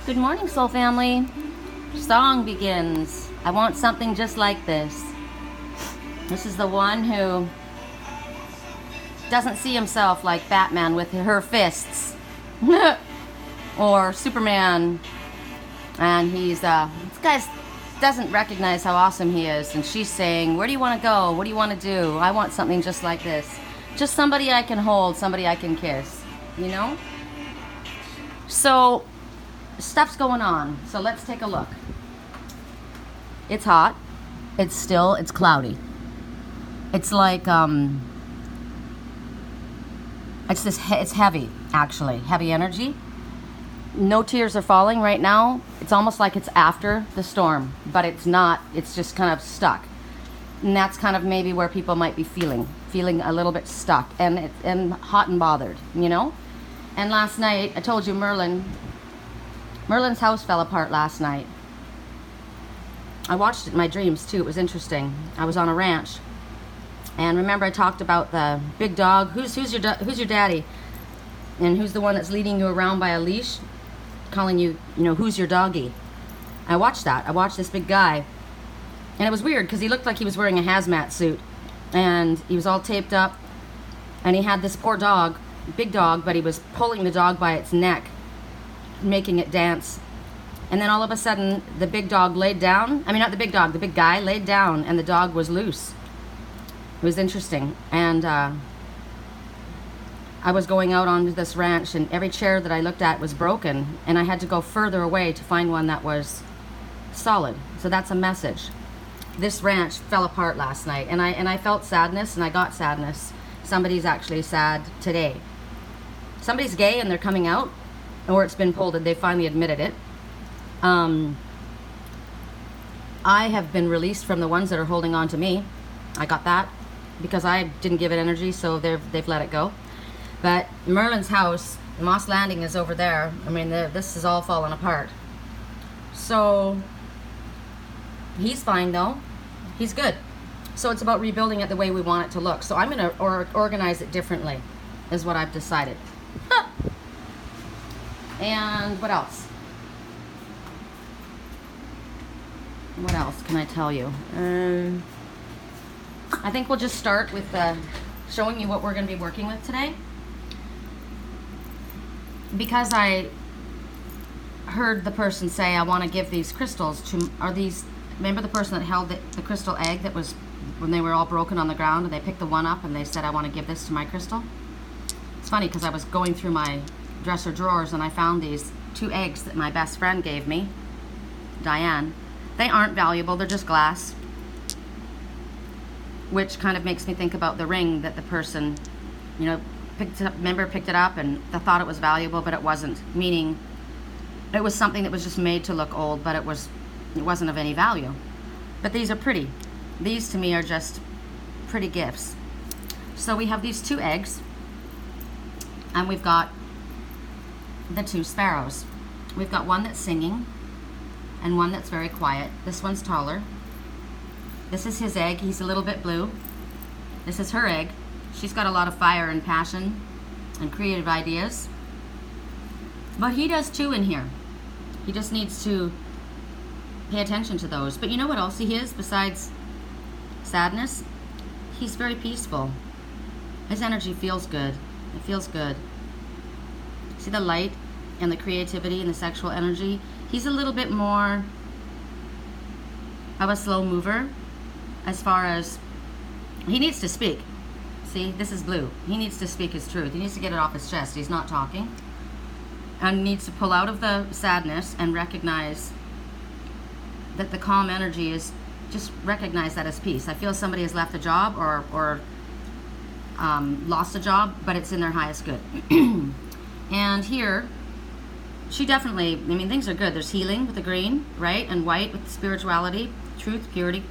Good morning, soul family. Song begins. I want something just like this. This is the one who doesn't see himself like Batman with her fists or Superman, and this guy doesn't recognize how awesome he is, and she's saying, where do you want to go? What do you want to do? I want something just like this. Just somebody I can hold, somebody I can kiss, you know? So stuff's going on. So let's take a look. It's hot. It's still, it's cloudy. It's like, it's heavy, actually. Heavy energy. No tears are falling right now. It's almost like it's after the storm, but it's not. It's just kind of stuck. And that's kind of maybe where people might be feeling a little bit stuck and hot and bothered, you know? And last night, I told you Merlin's house fell apart last night. I watched it in my dreams too. It was interesting. I was on a ranch. And remember I talked about the big dog. Who's your daddy? And who's the one that's leading you around by a leash? Calling you, who's your doggy? I watched that. I watched this big guy. And it was weird because he looked like he was wearing a hazmat suit. And he was all taped up. And he had this poor dog, big dog, but he was pulling the dog by its neck, making it dance. And then all of a sudden, the big dog laid down. I mean, not the big dog, the big guy laid down, and the dog was loose. It was interesting. And I was going out onto this ranch, and every chair that I looked at was broken, and I had to go further away to find one that was solid. So that's a message. This ranch fell apart last night, and I felt sadness, and I got sadness. Somebody's actually sad today. Somebody's gay, and they're coming out, or it's been pulled, and they finally admitted it. I have been released from the ones that are holding on to me. I got that because I didn't give it energy, so they've let it go. But Merlin's house, Moss Landing, is over there. I mean, this is all falling apart. So he's fine though. He's good. So it's about rebuilding it the way we want it to look. So I'm going to organize it differently, is what I've decided. And what else? What else can I tell you? I think we'll just start with showing you what we're going to be working with today. Because I heard the person say, I want to give these crystals to, remember the person that held the crystal egg that was, when they were all broken on the ground, and they picked the one up and they said, I want to give this to my crystal? It's funny because I was going through my dresser drawers and I found these 2 eggs that my best friend gave me, Diane. They aren't valuable, they're just glass. Which kind of makes me think about the ring that the person, picked it up and they thought it was valuable, but it wasn't. Meaning, it was something that was just made to look old, but it wasn't of any value. But these are pretty. These to me are just pretty gifts. So we have these 2 eggs, and we've got the 2 sparrows. We've got one that's singing and one that's very quiet. This one's taller. This is his egg. He's a little bit blue. This is her egg. She's got a lot of fire and passion and creative ideas. But he does too in here. He just needs to pay attention to those. But you know what else he is besides sadness? He's very peaceful. His energy feels good. It feels good. See the light and the creativity and the sexual energy? He's a little bit more of a slow mover as far as he needs to speak. See, this is blue. He needs to speak his truth. He needs to get it off his chest. He's not talking. And needs to pull out of the sadness and recognize that the calm energy is, just recognize that as peace. I feel somebody has left a job or lost a job, but it's in their highest good. And here, she definitely, things are good. There's healing with the green, right? And white with spirituality, truth, purity.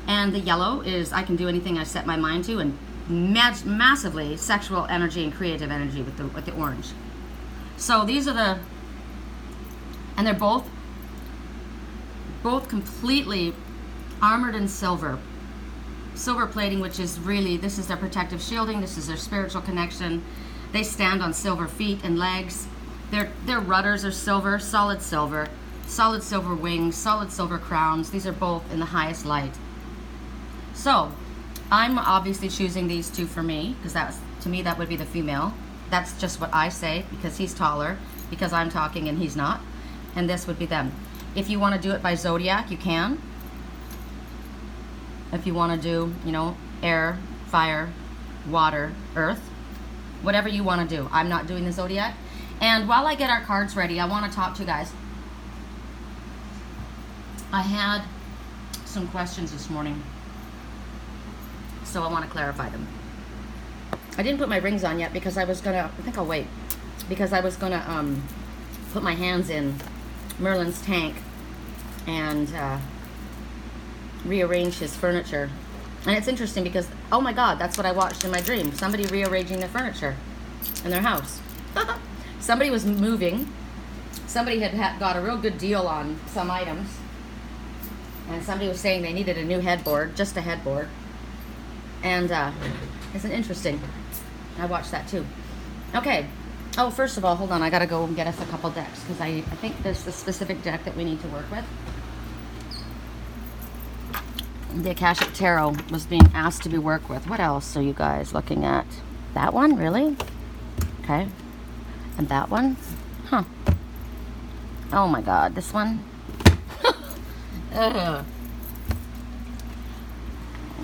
And the yellow is I can do anything I set my mind to, and massively sexual energy and creative energy with the orange. So these are and they're both completely armored in silver. Silver plating, which is really, this is their protective shielding, this is their spiritual connection. They stand on silver feet and legs. Their rudders are silver, solid silver wings, solid silver crowns. These are both in the highest light. So I'm obviously choosing these two for me, because to me that would be the female. That's just what I say, because he's taller, because I'm talking and he's not. And this would be them. If you want to do it by zodiac, you can. If you want to do, air, fire, water, earth, whatever you want to do. I'm not doing the zodiac. And while I get our cards ready, I want to talk to you guys. I had some questions this morning, so I want to clarify them. I didn't put my rings on yet because I think I'll wait, because I was gonna put my hands in Merlin's tank and rearrange his furniture. And it's interesting because, oh my God, that's what I watched in my dream. Somebody rearranging their furniture in their house. Somebody was moving. Somebody had got a real good deal on some items. And somebody was saying they needed a new headboard, just a headboard. And it's interesting. I watched that too. Okay. Oh, first of all, hold on. I got to go and get us a couple decks, because I think there's a specific deck that we need to work with. The Akashic Tarot was being asked to be worked with. What else are you guys looking at? That one? Really? Okay. And that one? Huh. Oh my God. This one? Ugh.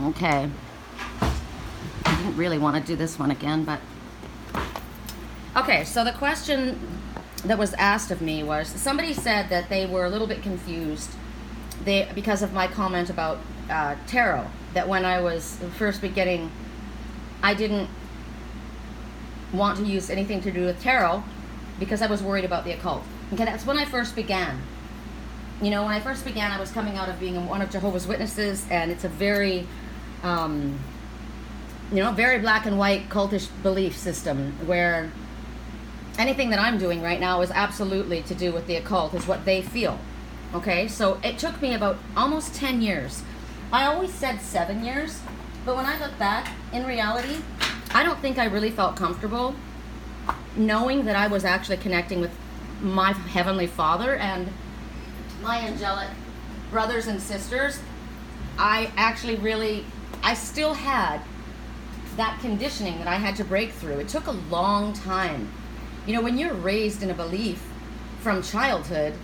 Okay. I didn't really want to do this one again, but... Okay, so the question that was asked of me was, somebody said that they were a little bit confused because of my comment about tarot, that when I was first beginning, I didn't want to use anything to do with tarot because I was worried about the occult. Okay, that's when I first began. When I first began, I was coming out of being one of Jehovah's Witnesses, and it's a very, very black and white cultish belief system where anything that I'm doing right now is absolutely to do with the occult, is what they feel. Okay, so it took me about almost 10 years. I always said 7 years, but when I look back, in reality, I don't think I really felt comfortable knowing that I was actually connecting with my Heavenly Father and my angelic brothers and sisters. I still had that conditioning that I had to break through. It took a long time. When you're raised in a belief from childhood,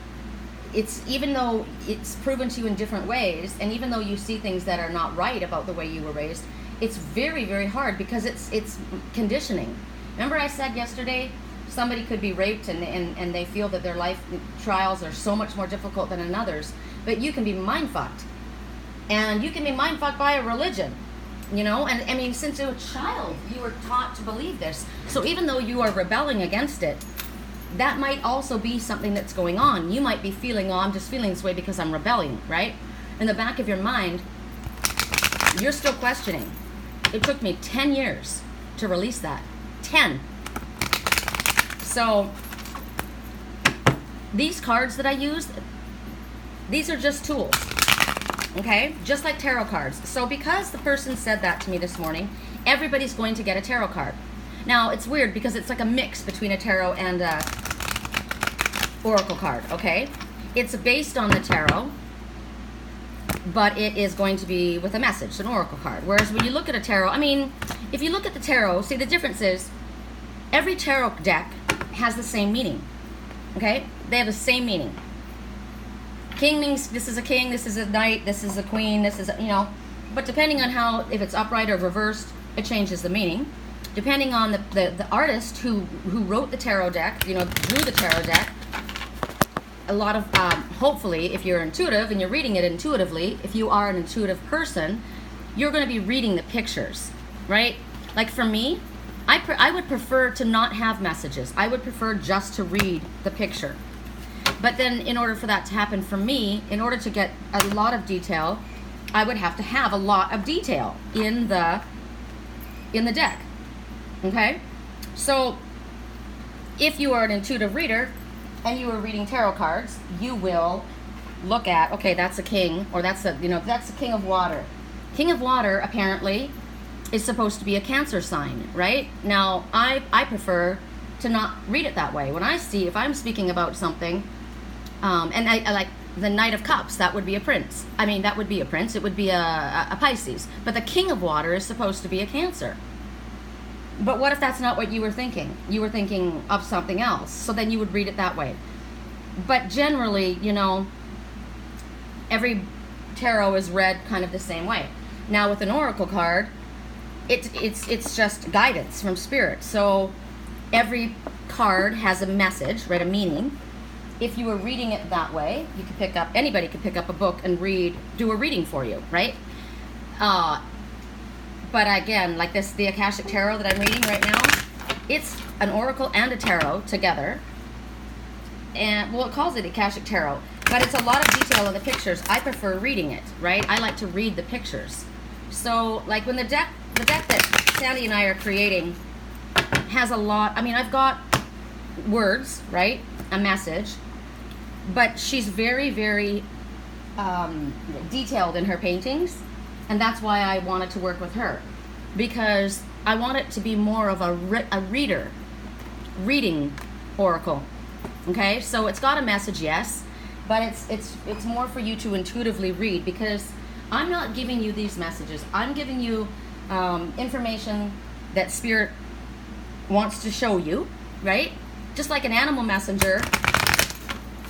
even though it's proven to you in different ways, and even though you see things that are not right about the way you were raised, it's very, very hard because it's conditioning. Remember I said yesterday, somebody could be raped and they feel that their life trials are so much more difficult than another's, but you can be mind fucked. And you can be mind fucked by a religion, and I mean, since you're a child, you were taught to believe this. So even though you are rebelling against it, that might also be something that's going on. You might be feeling, I'm just feeling this way because I'm rebelling, right? In the back of your mind, you're still questioning. It took me 10 years to release that. 10. So these cards that I use, these are just tools, okay? Just like tarot cards. So because the person said that to me this morning, everybody's going to get a tarot card. Now, it's weird because it's like a mix between a tarot and a oracle card, okay? It's based on the tarot, but it is going to be with a message, an oracle card. Whereas when you look at a tarot, if you look at the tarot, see, the difference is every tarot deck has the same meaning, okay? They have the same meaning. King means this is a king, this is a knight, this is a queen, this is a, but depending on if it's upright or reversed, it changes the meaning. Depending on the artist who wrote the tarot deck, drew the tarot deck, a lot of, hopefully, if you're intuitive and you're reading it intuitively, if you are an intuitive person, you're going to be reading the pictures, right? Like for me, I would prefer to not have messages. I would prefer just to read the picture. But then in order for that to happen for me, in order to get a lot of detail, I would have to have a lot of detail in the deck. Okay? So if you are an intuitive reader and you are reading tarot cards, you will look at, okay, that's a king, or that's the king of water. King of water apparently is supposed to be a Cancer sign, right? Now, I prefer to not read it that way. When I see, if I'm speaking about something, and I like the Knight of Cups, that would be a prince. I mean, that would be a prince. It would be a Pisces. But the King of Water is supposed to be a Cancer. But what if that's not what you were thinking? You were thinking of something else. So then you would read it that way. But generally, you know, every tarot is read kind of the same way. Now with an oracle card, it's just guidance from spirit. So every card has a message, right, a meaning. If you were reading it that way, you could pick up, anybody could pick up a book and do a reading for you, right? But again, like this, the Akashic Tarot that I'm reading right now, it's an oracle and a tarot together. And, well, it calls it Akashic Tarot, but it's a lot of detail in the pictures. I prefer reading it, right? I like to read the pictures. So, like when the deck that Sandy and I are creating has a lot, I mean, I've got words, right? A message, but she's very, very detailed in her paintings. And that's why I wanted to work with her, because I want it to be more of a reading oracle. Okay, so it's got a message, yes, but it's more for you to intuitively read, because I'm not giving you these messages. I'm giving you information that Spirit wants to show you, right? Just like an animal messenger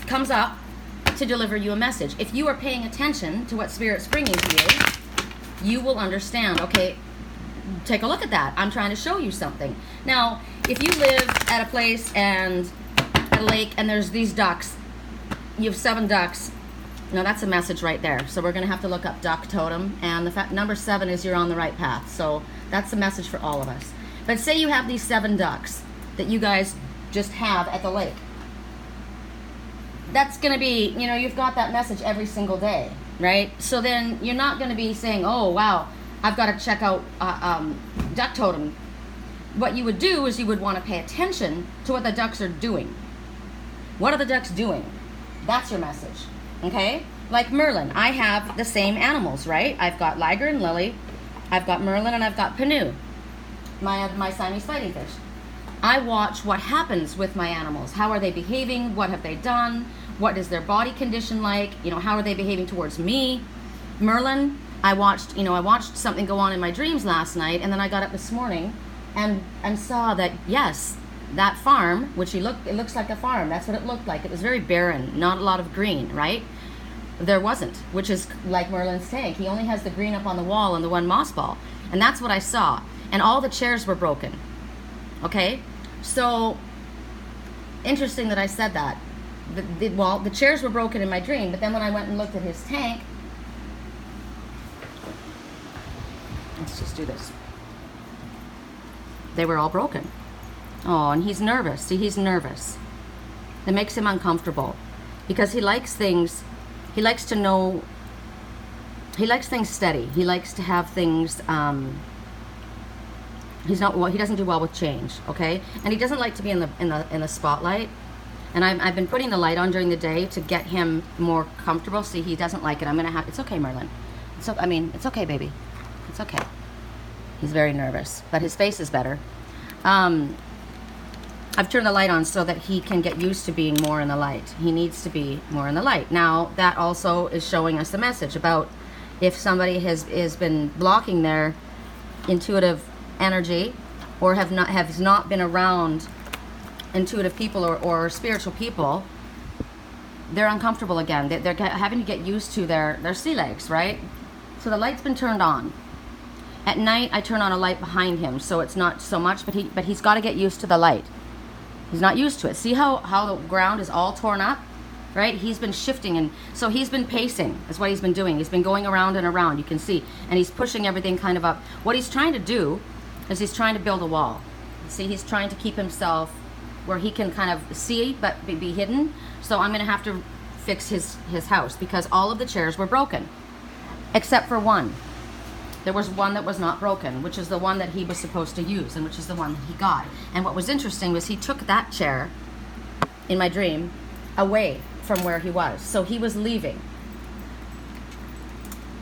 comes up to deliver you a message. If you are paying attention to what Spirit's bringing to you, you will understand, okay, take a look at that. I'm trying to show you something. Now, if you live at a place and at a lake and there's these ducks, you have 7 ducks. Now that's a message right there. So we're going to have to look up duck totem, and the fact number 7 is you're on the right path. So that's a message for all of us. But say you have these 7 ducks that you guys just have at the lake. That's going to be, you know, you've got that message every single day, right? So then you're not going to be saying, oh, wow, I've got to check out duck totem. What you would do is you would want to pay attention to what the ducks are doing. What are the ducks doing? That's your message, okay? Like Merlin, I have the same animals, right? I've got Liger and Lily, I've got Merlin, and I've got Panu, my Siamese fighting fish. I watch what happens with my animals. How are they behaving? What have they done? What is their body condition like? You know, how are they behaving towards me? Merlin, I watched something go on in my dreams last night, and then I got up this morning and saw that, yes, that farm, which it looks like a farm. That's what it looked like. It was very barren, not a lot of green, right? There wasn't, which is like Merlin's tank. He only has the green up on the wall and the one moss ball. And that's what I saw. And all the chairs were broken. Okay? So, interesting that I said that. The chairs were broken in my dream, but then when I went and looked at his tank, let's just do this. They were all broken. Oh, and he's nervous. See, he's nervous. It makes him uncomfortable because he likes things. He likes to know. He likes things steady. He likes to have things. He doesn't do well with change. Okay, and he doesn't like to be in the spotlight. And I've been putting the light on during the day to get him more comfortable. See, he doesn't like it. I'm gonna have. It's okay, Merlin. It's okay, baby. It's okay. He's very nervous, but his face is better. I've turned the light on so that he can get used to being more in the light. He needs to be more in the light. Now, that also is showing us the message about if somebody has been blocking their intuitive energy or has not been around intuitive people or spiritual people, they're uncomfortable again. They're having to get used to their sea legs, right? So the light's been turned on. At night, I turn on a light behind him, so it's not so much, but he's got to get used to the light. He's not used to it. See how the ground is all torn up, right? He's been shifting, and so he's been pacing. That's what he's been doing. He's been going around and around, you can see, and he's pushing everything kind of up. What he's trying to do is he's trying to build a wall. See, he's trying to keep himself where he can kind of see but be hidden. So I'm going to have to fix his house because all of the chairs were broken, except for one. There was one that was not broken, which is the one that he was supposed to use, and which is the one that he got. And what was interesting was he took that chair, in my dream, away from where he was. So he was leaving.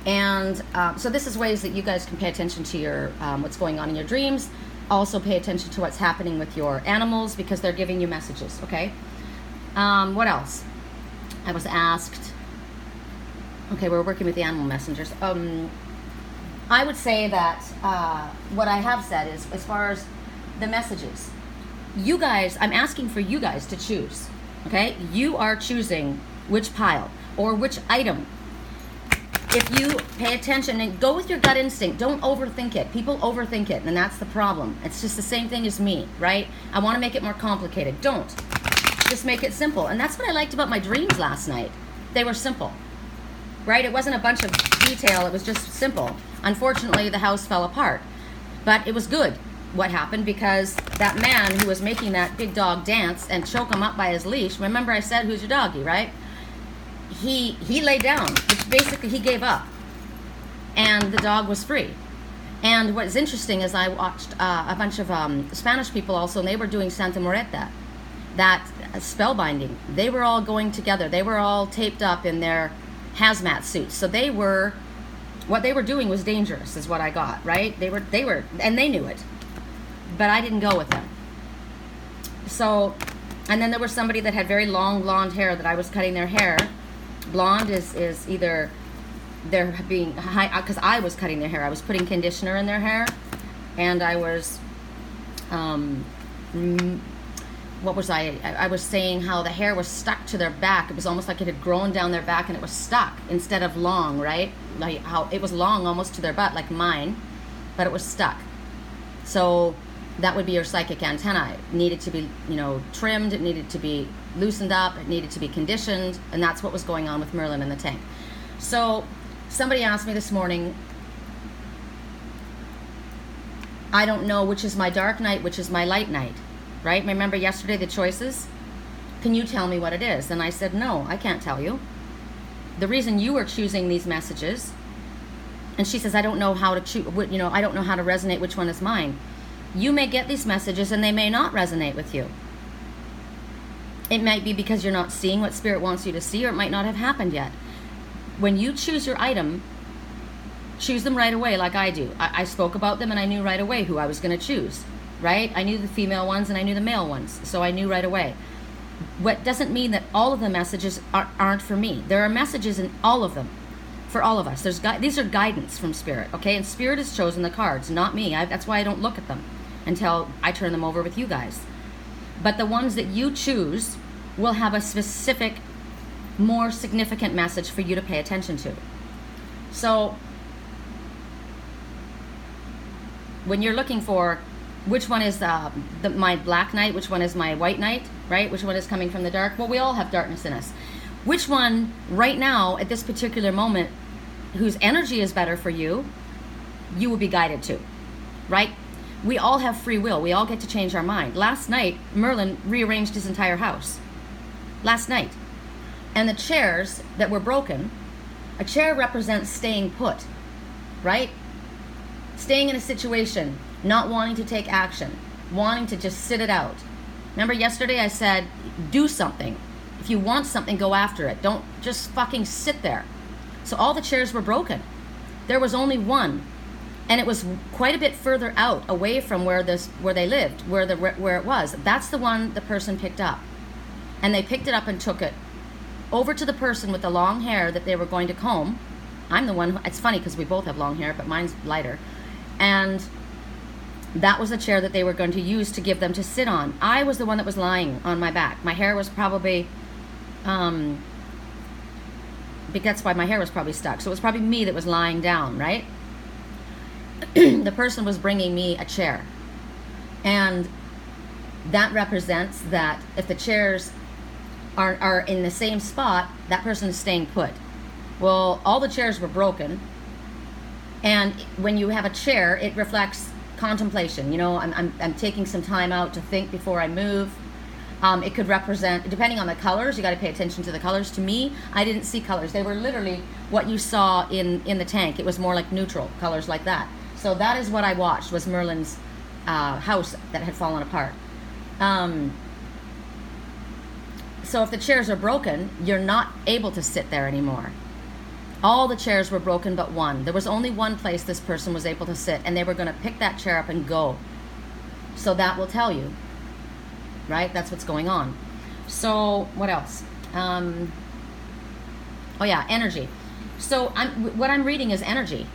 And so this is ways that you guys can pay attention to your what's going on in your dreams. Also pay attention to what's happening with your animals because they're giving you messages, okay? What else? I was asked, okay, we're working with the animal messengers. I would say that what I have said is, as far as the messages, you guys, I'm asking for you guys to choose, okay? You are choosing which pile or which item. If you pay attention and go with your gut instinct, don't overthink it. People overthink it, and that's the problem. It's just the same thing as me, right? I want to make it more complicated. Don't. Just make it simple. And that's what I liked about my dreams last night. They were simple, right? It wasn't a bunch of detail. It was just simple. Unfortunately, the house fell apart, but it was good what happened, because that man who was making that big dog dance and choke him up by his leash, remember I said, who's your doggy, right? He laid down, which basically he gave up, and the dog was free. And what's interesting is I watched a bunch of Spanish people also, and they were doing Santa Moreta, that spellbinding. They were all going together. They were all taped up in their hazmat suits. So they were, what they were doing was dangerous, is what I got, right? They were, and they knew it, but I didn't go with them. So, and then there was somebody that had very long blonde hair that I was cutting their hair. Blonde is either they're being high, because I was cutting their hair. I was putting conditioner in their hair, and I was, what was I was saying how the hair was stuck to their back. It was almost like it had grown down their back and it was stuck instead of long, right? Like how it was long almost to their butt, like mine, but it was stuck. So that would be your psychic antenna. It needed to be, trimmed. It needed to be loosened up. It needed to be conditioned. And that's what was going on with Merlin in the tank. So somebody asked me this morning, I don't know which is my dark night, which is my light night, right? Remember yesterday the choices? Can you tell me what it is? And I said, no, I can't tell you. The reason you are choosing these messages, and she says, I don't know how to choose, I don't know how to resonate which one is mine. You may get these messages and they may not resonate with you. It might be because you're not seeing what Spirit wants you to see, or it might not have happened yet. When you choose your item, choose them right away like I do. I spoke about them and I knew right away who I was going to choose, right? I knew the female ones and I knew the male ones, so I knew right away. What doesn't mean that all of the messages aren't for me. There are messages in all of them, for all of us. These are guidance from Spirit, okay? And Spirit has chosen the cards, not me. That's why I don't look at them until I turn them over with you guys. But the ones that you choose will have a specific, more significant message for you to pay attention to. So when you're looking for which one is my black night, which one is my white night, right? Which one is coming from the dark? Well, we all have darkness in us. Which one right now at this particular moment, whose energy is better for you, you will be guided to, right? We all have free will. We all get to change our mind. Last night, Merlin rearranged his entire house. Last night. And the chairs that were broken, a chair represents staying put, right? Staying in a situation, not wanting to take action, wanting to just sit it out. Remember yesterday I said, do something. If you want something, go after it. Don't just fucking sit there. So all the chairs were broken. There was only one. And it was quite a bit further out, away from where they lived, where it was. That's the one the person picked up. And they picked it up and took it over to the person with the long hair that they were going to comb. I'm the one, it's funny because we both have long hair, but mine's lighter. And that was the chair that they were going to use to give them to sit on. I was the one that was lying on my back. My hair was probably, that's why my hair was probably stuck. So it was probably me that was lying down, right? The person was bringing me a chair. And that represents that if the chairs are in the same spot, that person is staying put. Well, all the chairs were broken. And when you have a chair, it reflects contemplation. I'm taking some time out to think before I move. It could represent, depending on the colors, you got to pay attention to the colors. To me, I didn't see colors. They were literally what you saw in the tank. It was more like neutral colors like that. So that is what I watched, was Merlin's house that had fallen apart. So if the chairs are broken, you're not able to sit there anymore. All the chairs were broken but one. There was only one place this person was able to sit, and they were going to pick that chair up and go. So that will tell you, right? That's what's going on. So what else? Oh yeah, energy. So what I'm reading is energy.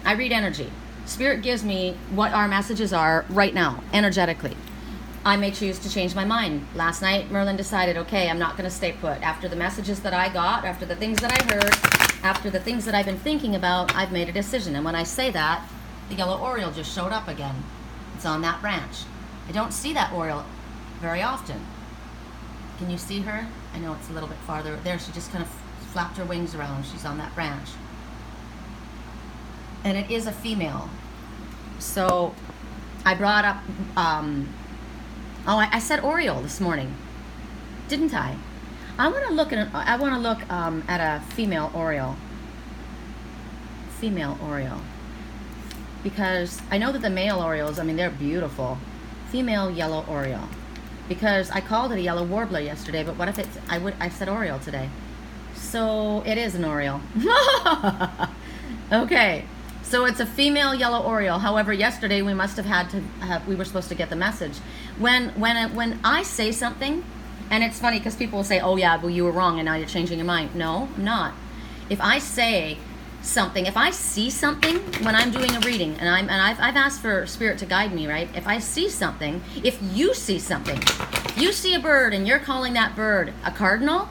I read energy. Spirit gives me what our messages are right now, energetically. I may choose to change my mind. Last night, Merlin decided, okay, I'm not going to stay put. After the messages that I got, after the things that I heard, after the things that I've been thinking about, I've made a decision. And when I say that, the yellow oriole just showed up again. It's on that branch. I don't see that oriole very often. Can you see her? I know it's a little bit farther. There, she just kind of flapped her wings around. She's on that branch. And it is a female. So I brought up, I said oriole this morning, didn't I? I want to look at a female oriole. Female oriole. Because I know that the male orioles, I mean, they're beautiful. Female yellow oriole. Because I called it a yellow warbler yesterday, but what if it's, I said oriole today. So it is an oriole. Okay. So it's a female yellow oriole. However, yesterday we must have we were supposed to get the message. When I say something, and it's funny because people will say, oh yeah, well you were wrong and now you're changing your mind. No, I'm not. If I say something, if I see something when I'm doing a reading, and I've asked for Spirit to guide me, right? If I see something, if you see something, you see a bird and you're calling that bird a cardinal,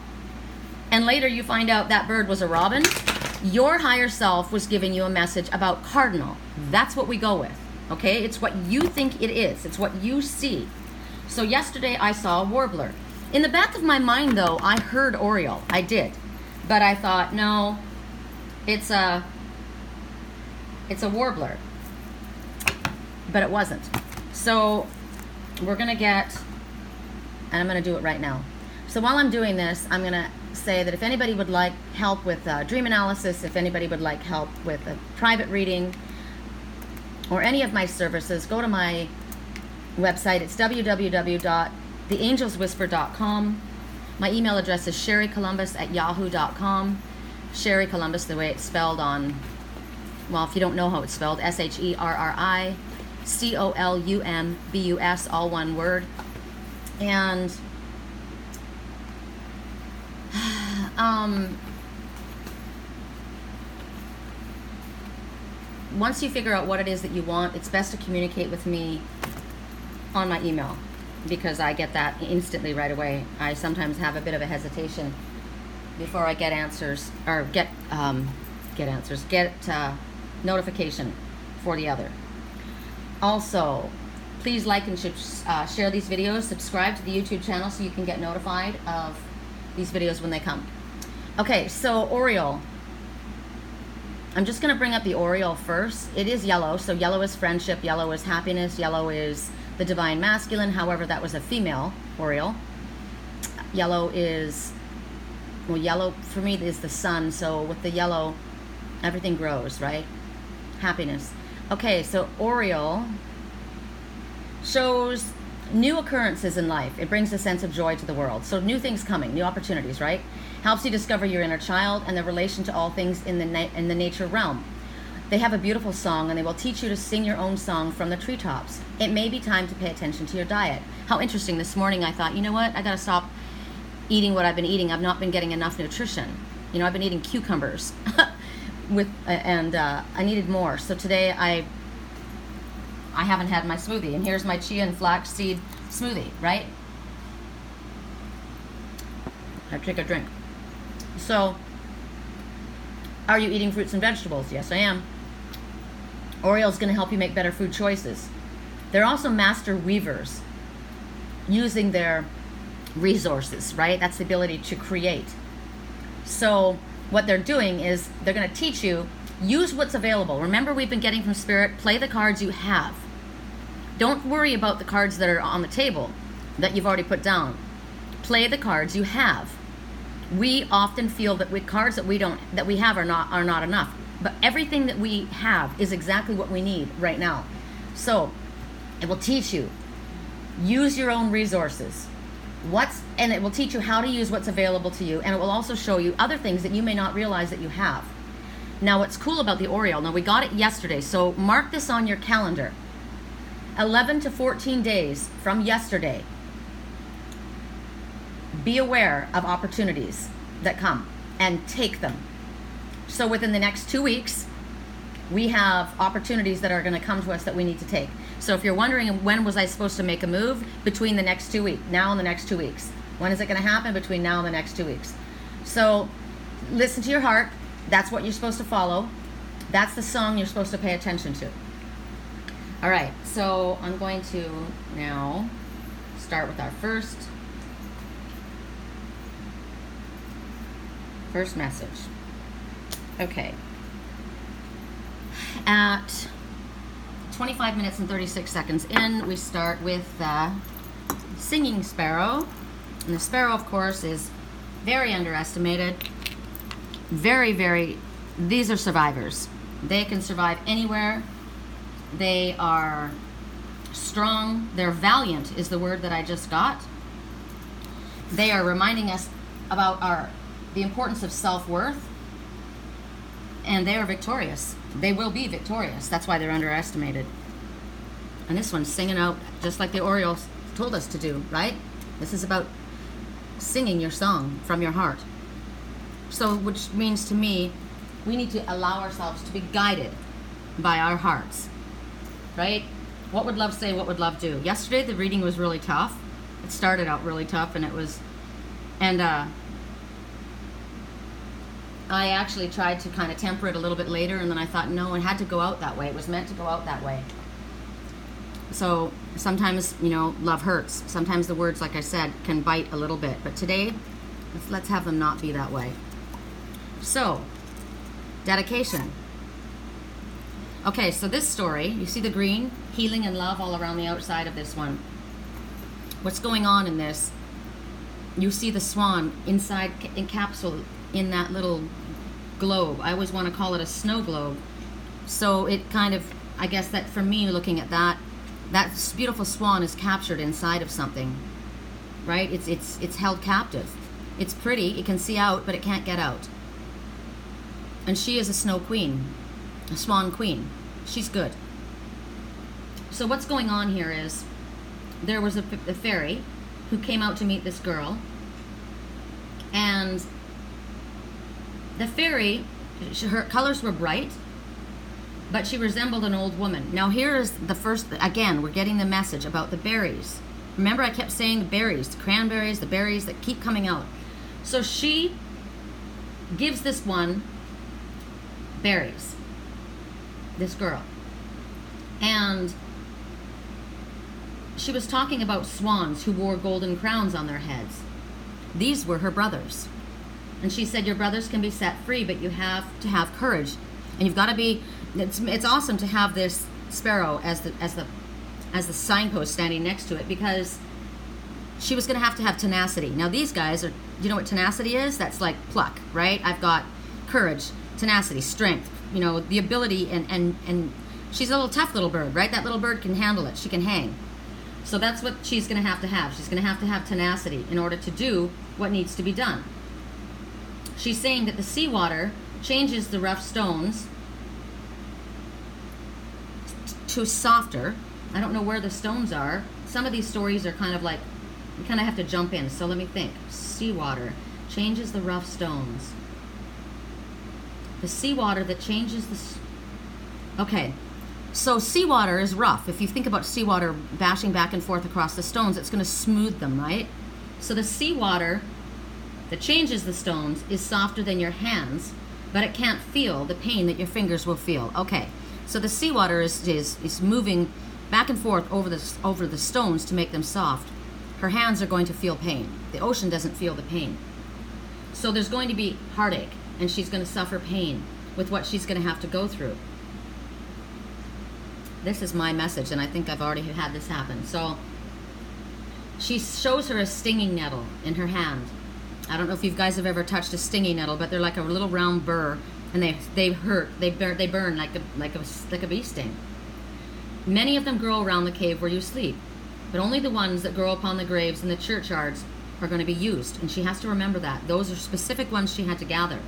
and later you find out that bird was a robin, your higher self was giving you a message about cardinal. That's what we go with, okay? It's what you think it is. It's what you see. So yesterday I saw a warbler. In the back of my mind, though, I heard oriole. I did. But I thought, no, it's a warbler. But it wasn't. So we're going to get, and I'm going to do it right now. So while I'm doing this, I'm going to say that if anybody would like help with dream analysis, if anybody would like help with a private reading or any of my services, go to my website. It's www.theangelswhisper.com. My email address is sherrycolumbus@yahoo.com. Sherry Columbus, the way it's spelled on, well, if you don't know how it's spelled, SherryColumbus, all one word. And once you figure out what it is that you want, it's best to communicate with me on my email, because I get that instantly right away. I sometimes have a bit of a hesitation before I get answers, or get notification for the other. Also, please like and share these videos. Subscribe to the YouTube channel so you can get notified of these videos when they come. Okay, so oriole. I'm just going to bring up the oriole first. It is yellow, so yellow is friendship, yellow is happiness, yellow is the divine masculine. However, that was a female oriole. Yellow is, well, yellow for me is the sun, so with the yellow, everything grows, right? Happiness. Okay, so oriole shows new occurrences in life. It brings a sense of joy to the world. So new things coming, new opportunities, right? Helps you discover your inner child and the relation to all things in the nature realm. They have a beautiful song, and they will teach you to sing your own song from the treetops. It may be time to pay attention to your diet. How interesting. This morning I thought, you know what? I got to stop eating what I've been eating. I've not been getting enough nutrition. You know, I've been eating cucumbers and I needed more. So today I haven't had my smoothie, and here's my chia and flax seed smoothie, right? I take a drink. So, are you eating fruits and vegetables? Yes, I am. Oriole is going to help you make better food choices. They're also master weavers, using their resources, right? That's the ability to create. So what they're doing is they're going to teach you, use what's available. Remember, we've been getting from Spirit, play the cards you have. Don't worry about the cards that are on the table that you've already put down. Play the cards you have. We often feel that with cards that we have are not enough. But everything that we have is exactly what we need right now. So it will teach you, use your own resources. And it will teach you how to use what's available to you, and it will also show you other things that you may not realize that you have. Now, what's cool about the oriole, now we got it yesterday, so mark this on your calendar. 11 to 14 days from yesterday, be aware of opportunities that come and take them. So within the next 2 weeks, we have opportunities that are going to come to us that we need to take. So if you're wondering when was I supposed to make a move, between the next 2 weeks, now and the next 2 weeks. When is it going to happen? Between now and the next 2 weeks. So listen to your heart. That's what you're supposed to follow. That's the song you're supposed to pay attention to. All right, so I'm going to now start with our first message. Okay. At 25 minutes and 36 seconds in, we start with the singing sparrow. And the sparrow, of course, is very underestimated. These are survivors. They can survive anywhere. They are strong. They're valiant is the word that I just got. They are reminding us about the importance of self-worth. And they are victorious. They will be victorious. That's why they're underestimated. And this one's singing out just like the Orioles told us to do, right? This is about singing your song from your heart. So, which means to me, we need to allow ourselves to be guided by our hearts, right? What would love say? What would love do? Yesterday, the reading was really tough. It started out really tough, and I actually tried to kind of temper it a little bit later, and then I thought, no, it had to go out that way. It was meant to go out that way. So sometimes, love hurts. Sometimes the words, like I said, can bite a little bit. But today, let's have them not be that way. So, dedication. Okay, so this story, you see the green? Healing and love all around the outside of this one. What's going on in this? You see the swan inside, encapsulated in that little globe. I always want to call it a snow globe. So it kind of, I guess that for me, looking at that beautiful swan is captured inside of something, right? It's held captive. It's pretty, it can see out, but it can't get out. And she is a snow queen, a swan queen. She's good. So what's going on here is there was a fairy who came out to meet this girl, and the fairy, her colors were bright, but she resembled an old woman. Now here is the first, again, we're getting the message about the berries. Remember I kept saying the berries, the cranberries, the berries that keep coming out. So she gives this one berries, this girl. And she was talking about swans who wore golden crowns on their heads. These were her brothers. And she said, your brothers can be set free, but you have to have courage. And you've got to be, it's awesome to have this sparrow as the signpost standing next to it, because she was going to have tenacity. Now these guys are, you know what tenacity is? That's like pluck, right? I've got courage, tenacity, strength, the ability, and she's a little tough little bird, right? That little bird can handle it. She can hang. So that's what she's going to have. She's going to have tenacity in order to do what needs to be done. She's saying that the seawater changes the rough stones to softer. I don't know where the stones are. Some of these stories are kind of like, you kind of have to jump in. So let me think. Seawater changes the rough stones. The seawater that changes okay. So seawater is rough. If you think about seawater bashing back and forth across the stones, it's going to smooth them, right? So the seawater that changes the stones is softer than your hands, but it can't feel the pain that your fingers will feel. Okay, so the seawater is moving back and forth over the stones to make them soft. Her hands are going to feel pain. The ocean doesn't feel the pain. So there's going to be heartache, and she's going to suffer pain with what she's going to have to go through. This is my message, and I think I've already had this happen. So she shows her a stinging nettle in her hand. I don't know if you guys have ever touched a stinging nettle, but they're like a little round burr, and they hurt. They burn like a bee sting. Many of them grow around the cave where you sleep, but only the ones that grow upon the graves and the churchyards are going to be used. And she has to remember that. Those are specific ones she had to gather.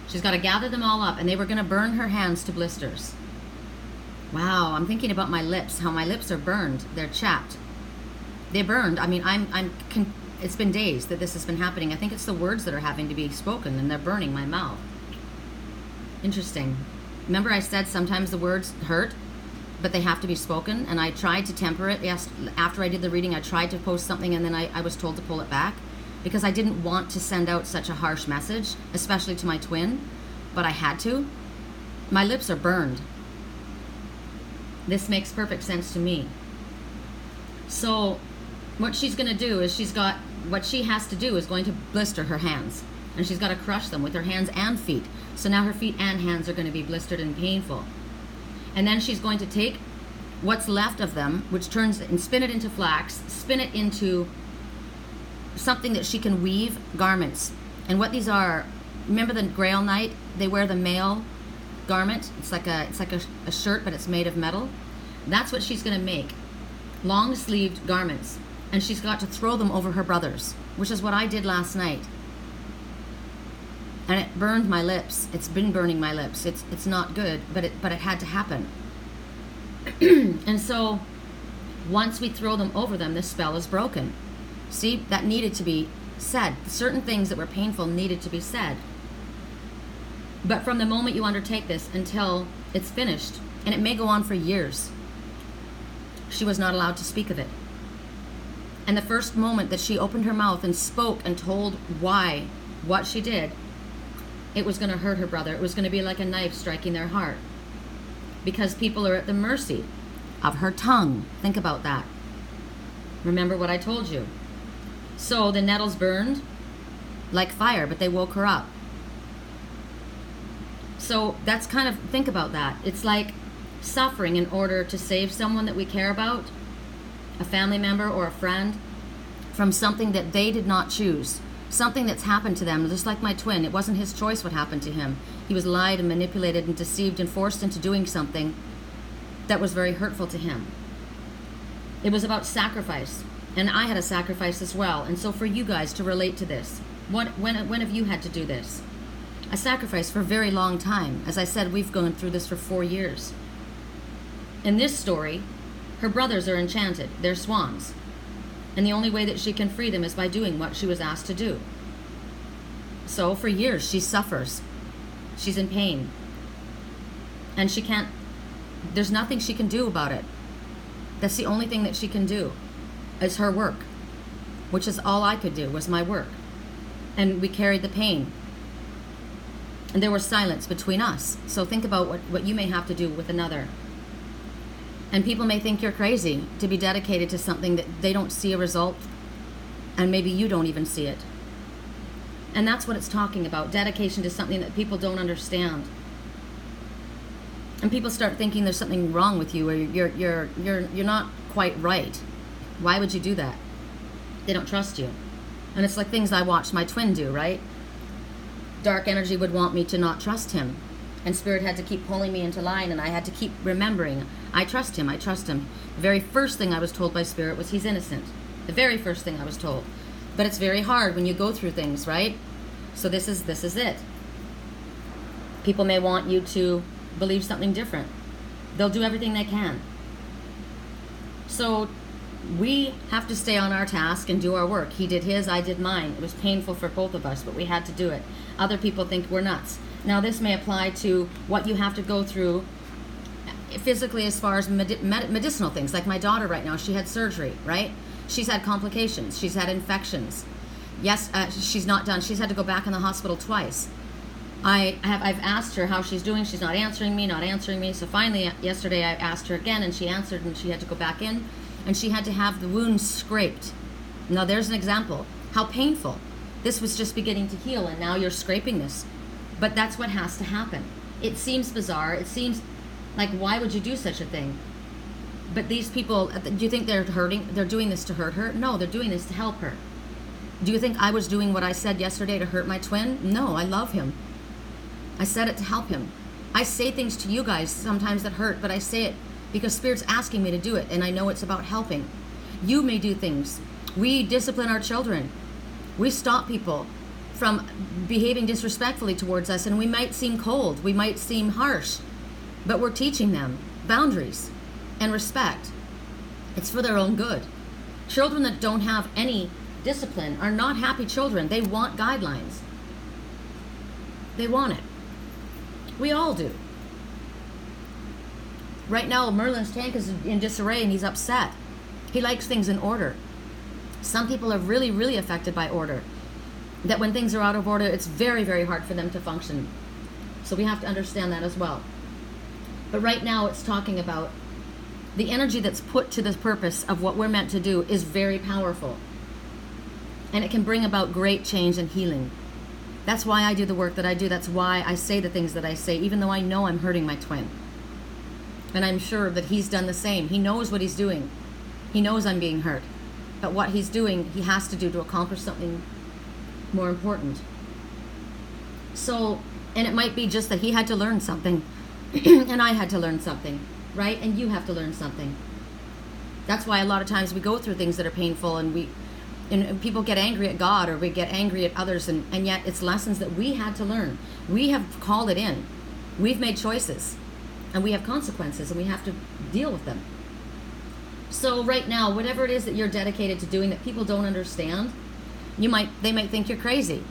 She's got to gather them all up, and they were going to burn her hands to blisters. Wow, I'm thinking about my lips, how my lips are burned. They're chapped. They're burned. I mean, it's been days that this has been happening. I think it's the words that are having to be spoken and they're burning my mouth. Interesting. Remember I said sometimes the words hurt, but they have to be spoken, and I tried to temper it. Yes, after I did the reading, I tried to post something, and then I was told to pull it back because I didn't want to send out such a harsh message, especially to my twin, but I had to. My lips are burned. This makes perfect sense to me. So what she's going to do is what she has to do is going to blister her hands, and she's got to crush them with her hands and feet. So now her feet and hands are going to be blistered and painful. And then she's going to take what's left of them, which turns and spin it into flax, spin it into something that she can weave garments. And what these are, remember the Grail Knight? They wear the male garment. It's like a shirt, but it's made of metal. That's what she's going to make. Long-sleeved garments. And she's got to throw them over her brothers, which is what I did last night. And it burned my lips. It's been burning my lips. It's not good, but it had to happen. And so once we throw them over them, the spell is broken. See, that needed to be said. Certain things that were painful needed to be said. But from the moment you undertake this until it's finished, and it may go on for years, she was not allowed to speak of it. And the first moment that she opened her mouth and spoke and told why, what she did, it was going to hurt her brother. It was going to be like a knife striking their heart. Because people are at the mercy of her tongue. Think about that. Remember what I told you. So the nettles burned like fire, but they woke her up. So that's kind of, think about that. It's like suffering in order to save someone that we care about, a family member or a friend, from something that they did not choose. Something that's happened to them, just like my twin. It wasn't his choice what happened to him. He was lied and manipulated and deceived and forced into doing something that was very hurtful to him. It was about sacrifice. And I had a sacrifice as well. And so for you guys to relate to this, when have you had to do this? A sacrifice for a very long time. As I said, we've gone through this for 4 years. In this story, her brothers are enchanted. They're swans. And the only way that she can free them is by doing what she was asked to do. So for years, she suffers. She's in pain. And there's nothing she can do about it. That's the only thing that she can do, is her work, which is all I could do, was my work. And we carried the pain. And there was silence between us. So think about what you may have to do with another. And people may think you're crazy to be dedicated to something that they don't see a result, and maybe you don't even see it. And that's what it's talking about, dedication to something that people don't understand. And people start thinking there's something wrong with you, or you're not quite right. Why would you do that? They don't trust you. And it's like things I watched my twin do, right? Dark energy would want me to not trust him. And Spirit had to keep pulling me into line, and I had to keep remembering, I trust him, I trust him. The very first thing I was told by Spirit was he's innocent. The very first thing I was told. But it's very hard when you go through things, right? So this is it. People may want you to believe something different. They'll do everything they can. So we have to stay on our task and do our work. He did his, I did mine. It was painful for both of us, but we had to do it. Other people think we're nuts. Now this may apply to what you have to go through physically as far as medicinal things. Like my daughter right now, she had surgery, right? She's had complications. She's had infections. Yes, she's not done. She's had to go back in the hospital twice. I've asked her how she's doing. She's not answering me. So finally, yesterday I asked her again, and she answered, and she had to go back in, and she had to have the wounds scraped. Now there's an example. How painful. This was just beginning to heal, and now you're scraping this. But that's what has to happen. It seems bizarre. It seems like, why would you do such a thing? But these people, do you think they're hurting? They're doing this to hurt her? No, they're doing this to help her. Do you think I was doing what I said yesterday to hurt my twin? No, I love him. I said it to help him. I say things to you guys sometimes that hurt, but I say it because Spirit's asking me to do it, and I know it's about helping. You may do things. We discipline our children. We stop people from behaving disrespectfully towards us, and we might seem cold, we might seem harsh, but we're teaching them. boundaries and respect. It's for their own good. Children that don't have any discipline are not happy children. They want guidelines. They want it. We all do. Right now, Merlin's tank is in disarray and he's upset. He likes things in order. Some people are really, really affected by order. That when things are out of order, it's very, very hard for them to function. So we have to understand that as well. But right now, it's talking about the energy that's put to the purpose of what we're meant to do is very powerful. And it can bring about great change and healing. That's why I do the work that I do. That's why I say the things that I say, even though I know I'm hurting my twin. And I'm sure that he's done the same. He knows what he's doing. He knows I'm being hurt. But what he's doing, he has to do to accomplish something more important. So, and it might be just that he had to learn something and I had to learn something, right? And you have to learn something. That's why a lot of times we go through things that are painful and people get angry at God or we get angry at others, and yet it's lessons that we had to learn. We have called it in. We've made choices and we have consequences and we have to deal with them. So right now, whatever it is that you're dedicated to doing that people don't understand, they might think you're crazy.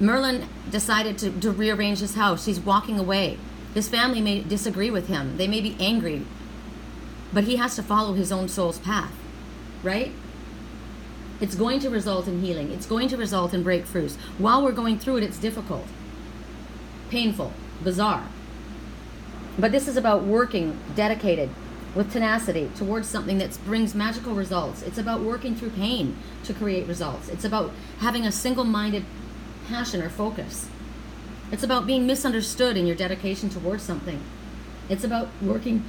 Merlin decided to rearrange his house. He's walking away. His family may disagree with him. They may be angry, but he has to follow his own soul's path, right? It's going to result in healing. It's going to result in breakthroughs. While we're going through it, it's difficult, painful, bizarre. But this is about working dedicated with tenacity towards something that brings magical results. It's about working through pain to create results. It's about having a single-minded passion or focus. It's about being misunderstood in your dedication towards something. It's about working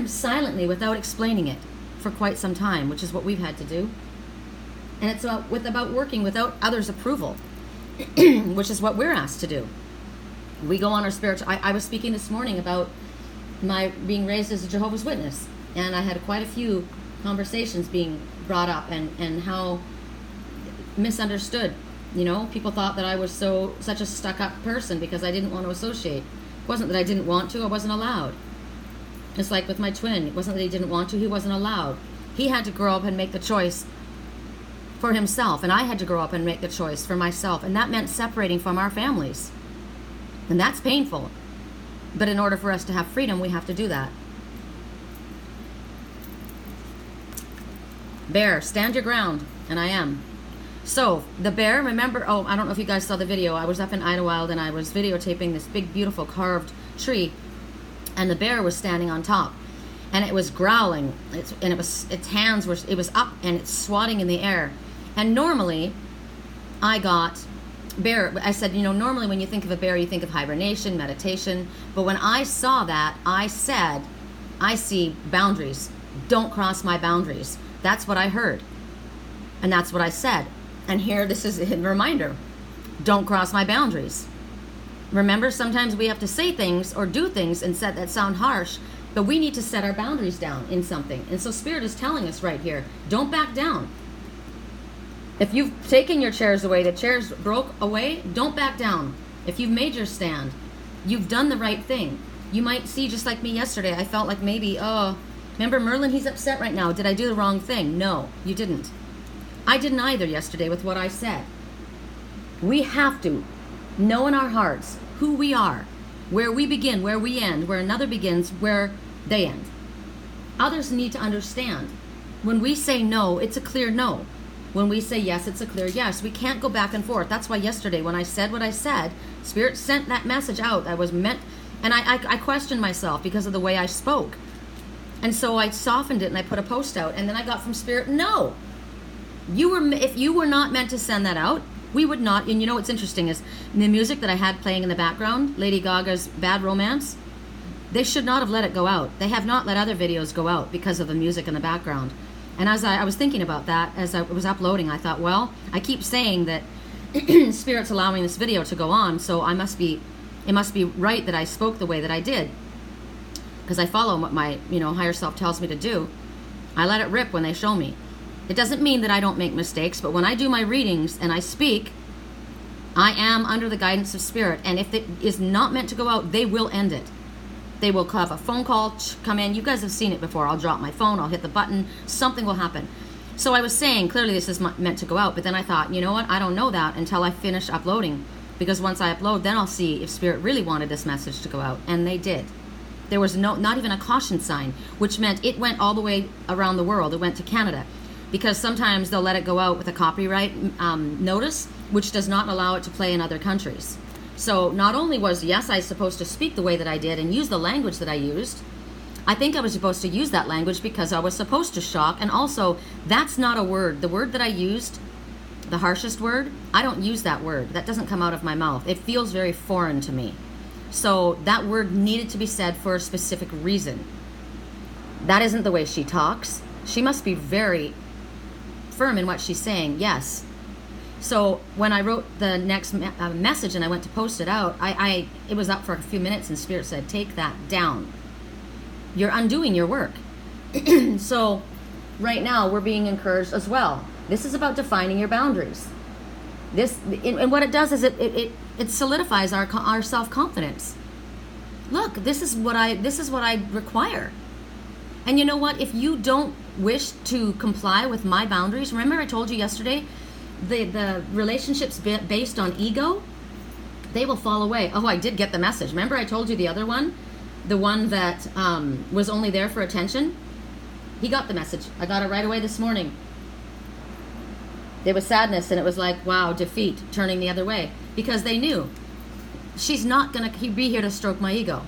silently without explaining it for quite some time, which is what we've had to do. And it's about working without others' approval, which is what we're asked to do. We go on our spiritual... I was speaking this morning about my being raised as a Jehovah's Witness, and I had quite a few conversations being brought up and how misunderstood. You know, people thought that I was such a stuck-up person because I didn't want to associate. It wasn't that I didn't want to, I wasn't allowed. It's like with my twin. It wasn't that he didn't want to, he wasn't allowed. He had to grow up and make the choice for himself, and I had to grow up and make the choice for myself, and that meant separating from our families. And that's painful. But in order for us to have freedom, we have to do that. Bear, stand your ground, and I am. So, the bear, remember, I don't know if you guys saw the video. I was up in Idlewild and I was videotaping this big, beautiful carved tree, and the bear was standing on top, and it was growling, and its hands were, it was up, and it's swatting in the air. And normally, I said, normally when you think of a bear, you think of hibernation, meditation, but when I saw that, I said, I see boundaries. Don't cross my boundaries. That's what I heard, and that's what I said. And here, this is a reminder. Don't cross my boundaries. Remember, sometimes we have to say things or do things that sound harsh, but we need to set our boundaries down in something. And so Spirit is telling us right here, don't back down. If you've taken your chairs away, the chairs broke away, don't back down. If you've made your stand, you've done the right thing. You might see, just like me yesterday, I felt like maybe, remember Merlin, he's upset right now. Did I do the wrong thing? No, you didn't. I didn't either yesterday with what I said. We have to know in our hearts who we are, where we begin, where we end, where another begins, where they end. Others need to understand. When we say no, it's a clear no. When we say yes, it's a clear yes. We can't go back and forth. That's why yesterday when I said what I said, Spirit sent that message out. I was meant, and I questioned myself because of the way I spoke. And so I softened it and I put a post out, and then I got from Spirit, no. If you were not meant to send that out, we would not. And you know what's interesting is the music that I had playing in the background, Lady Gaga's Bad Romance, they should not have let it go out. They have not let other videos go out because of the music in the background. And as I was thinking about that, as I was uploading, I thought, well, I keep saying that Spirit's allowing this video to go on, so it must be right that I spoke the way that I did. Because I follow what my higher self tells me to do. I let it rip when they show me. It doesn't mean that I don't make mistakes, but when I do my readings and I speak, I am under the guidance of Spirit. And if it is not meant to go out, they will end it. They will have a phone call come in. You guys have seen it before. I'll drop my phone, I'll hit the button, something will happen. So I was saying, clearly this is meant to go out, but then I thought, you know what, I don't know that until I finish uploading, because once I upload, then I'll see if Spirit really wanted this message to go out, and they did. There was not even a caution sign, which meant it went all the way around the world. It went to Canada, because sometimes they'll let it go out with a copyright notice, which does not allow it to play in other countries. So not only was, yes, I supposed to speak the way that I did and use the language that I used, I think I was supposed to use that language because I was supposed to shock, and also that's not a word. The word that I used, the harshest word, I don't use that word. That doesn't come out of my mouth. It feels very foreign to me. So that word needed to be said for a specific reason. That isn't the way she talks. She must be very firm in what she's saying, yes. So when I wrote the next message and I went to post it out, it was up for a few minutes and Spirit said, take that down. You're undoing your work. So right now we're being encouraged as well. This is about defining your boundaries. And what it does is it solidifies our self-confidence. Look, this is what I require. And you know what? If you don't wish to comply with my boundaries, remember I told you yesterday, the relationships based on ego, they will fall away. Oh, I did get the message. Remember I told you the other one? The one that was only there for attention? He got the message. I got it right away this morning. There was sadness, and it was like, wow, defeat, turning the other way. Because they knew she's not going to be here to stroke my ego.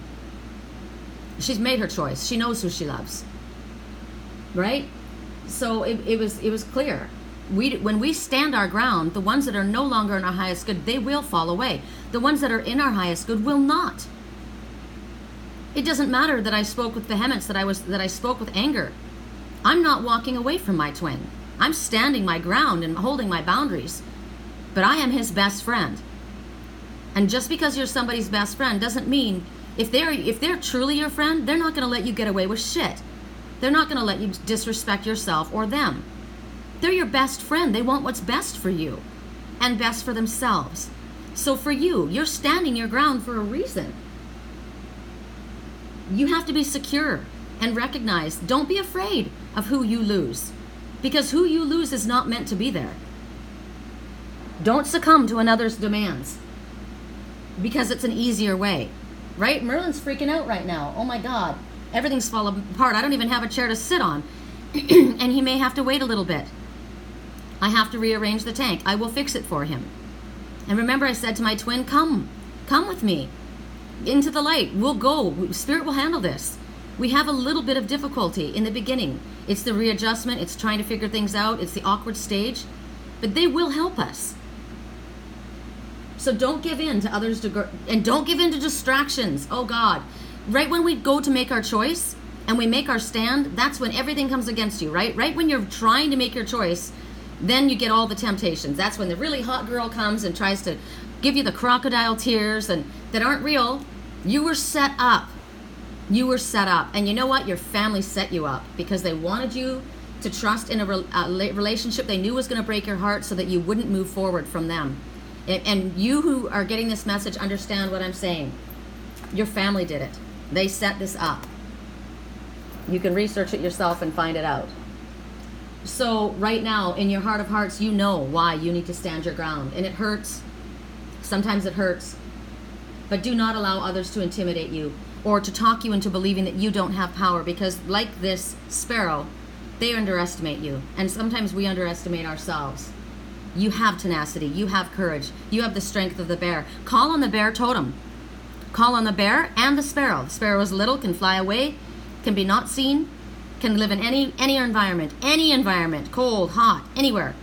She's made her choice. She knows who she loves. Right? So it was clear. When we stand our ground, the ones that are no longer in our highest good, they will fall away. The ones that are in our highest good will not. It doesn't matter that I spoke with vehemence, that I spoke with anger. I'm not walking away from my twin. I'm standing my ground and holding my boundaries. But I am his best friend. And just because you're somebody's best friend doesn't mean if they're truly your friend, they're not going to let you get away with shit. They're not going to let you disrespect yourself or them. They're your best friend. They want what's best for you and best for themselves. So for you, you're standing your ground for a reason. You have to be secure and recognize, don't be afraid of who you lose, because who you lose is not meant to be there. Don't succumb to another's demands because it's an easier way, right? Merlin's freaking out right now. Oh my God, everything's falling apart. I don't even have a chair to sit on and he may have to wait a little bit. I have to rearrange the tank. I will fix it for him. And remember I said to my twin, come with me into the light. We'll go. Spirit will handle this. We have a little bit of difficulty in the beginning. It's the readjustment. It's trying to figure things out. It's the awkward stage. But they will help us. So don't give in to others, and don't give in to distractions. Oh God. Right when we go to make our choice and we make our stand, that's when everything comes against you, right? Right when you're trying to make your choice, then you get all the temptations. That's when the really hot girl comes and tries to give you the crocodile tears and that aren't real. You were set up. You were set up. And you know what? Your family set you up because they wanted you to trust in a relationship they knew was going to break your heart so that you wouldn't move forward from them. And you who are getting this message understand what I'm saying. Your family did it. They set this up. You can research it yourself and find it out. So right now, in your heart of hearts, you know why you need to stand your ground. And it hurts. Sometimes it hurts. But do not allow others to intimidate you or to talk you into believing that you don't have power, because like this sparrow, they underestimate you. And sometimes we underestimate ourselves. You have tenacity. You have courage. You have the strength of the bear. Call on the bear totem. Call on the bear and the sparrow. The sparrow is little, can fly away, can be not seen, can live in any environment, cold, hot, anywhere.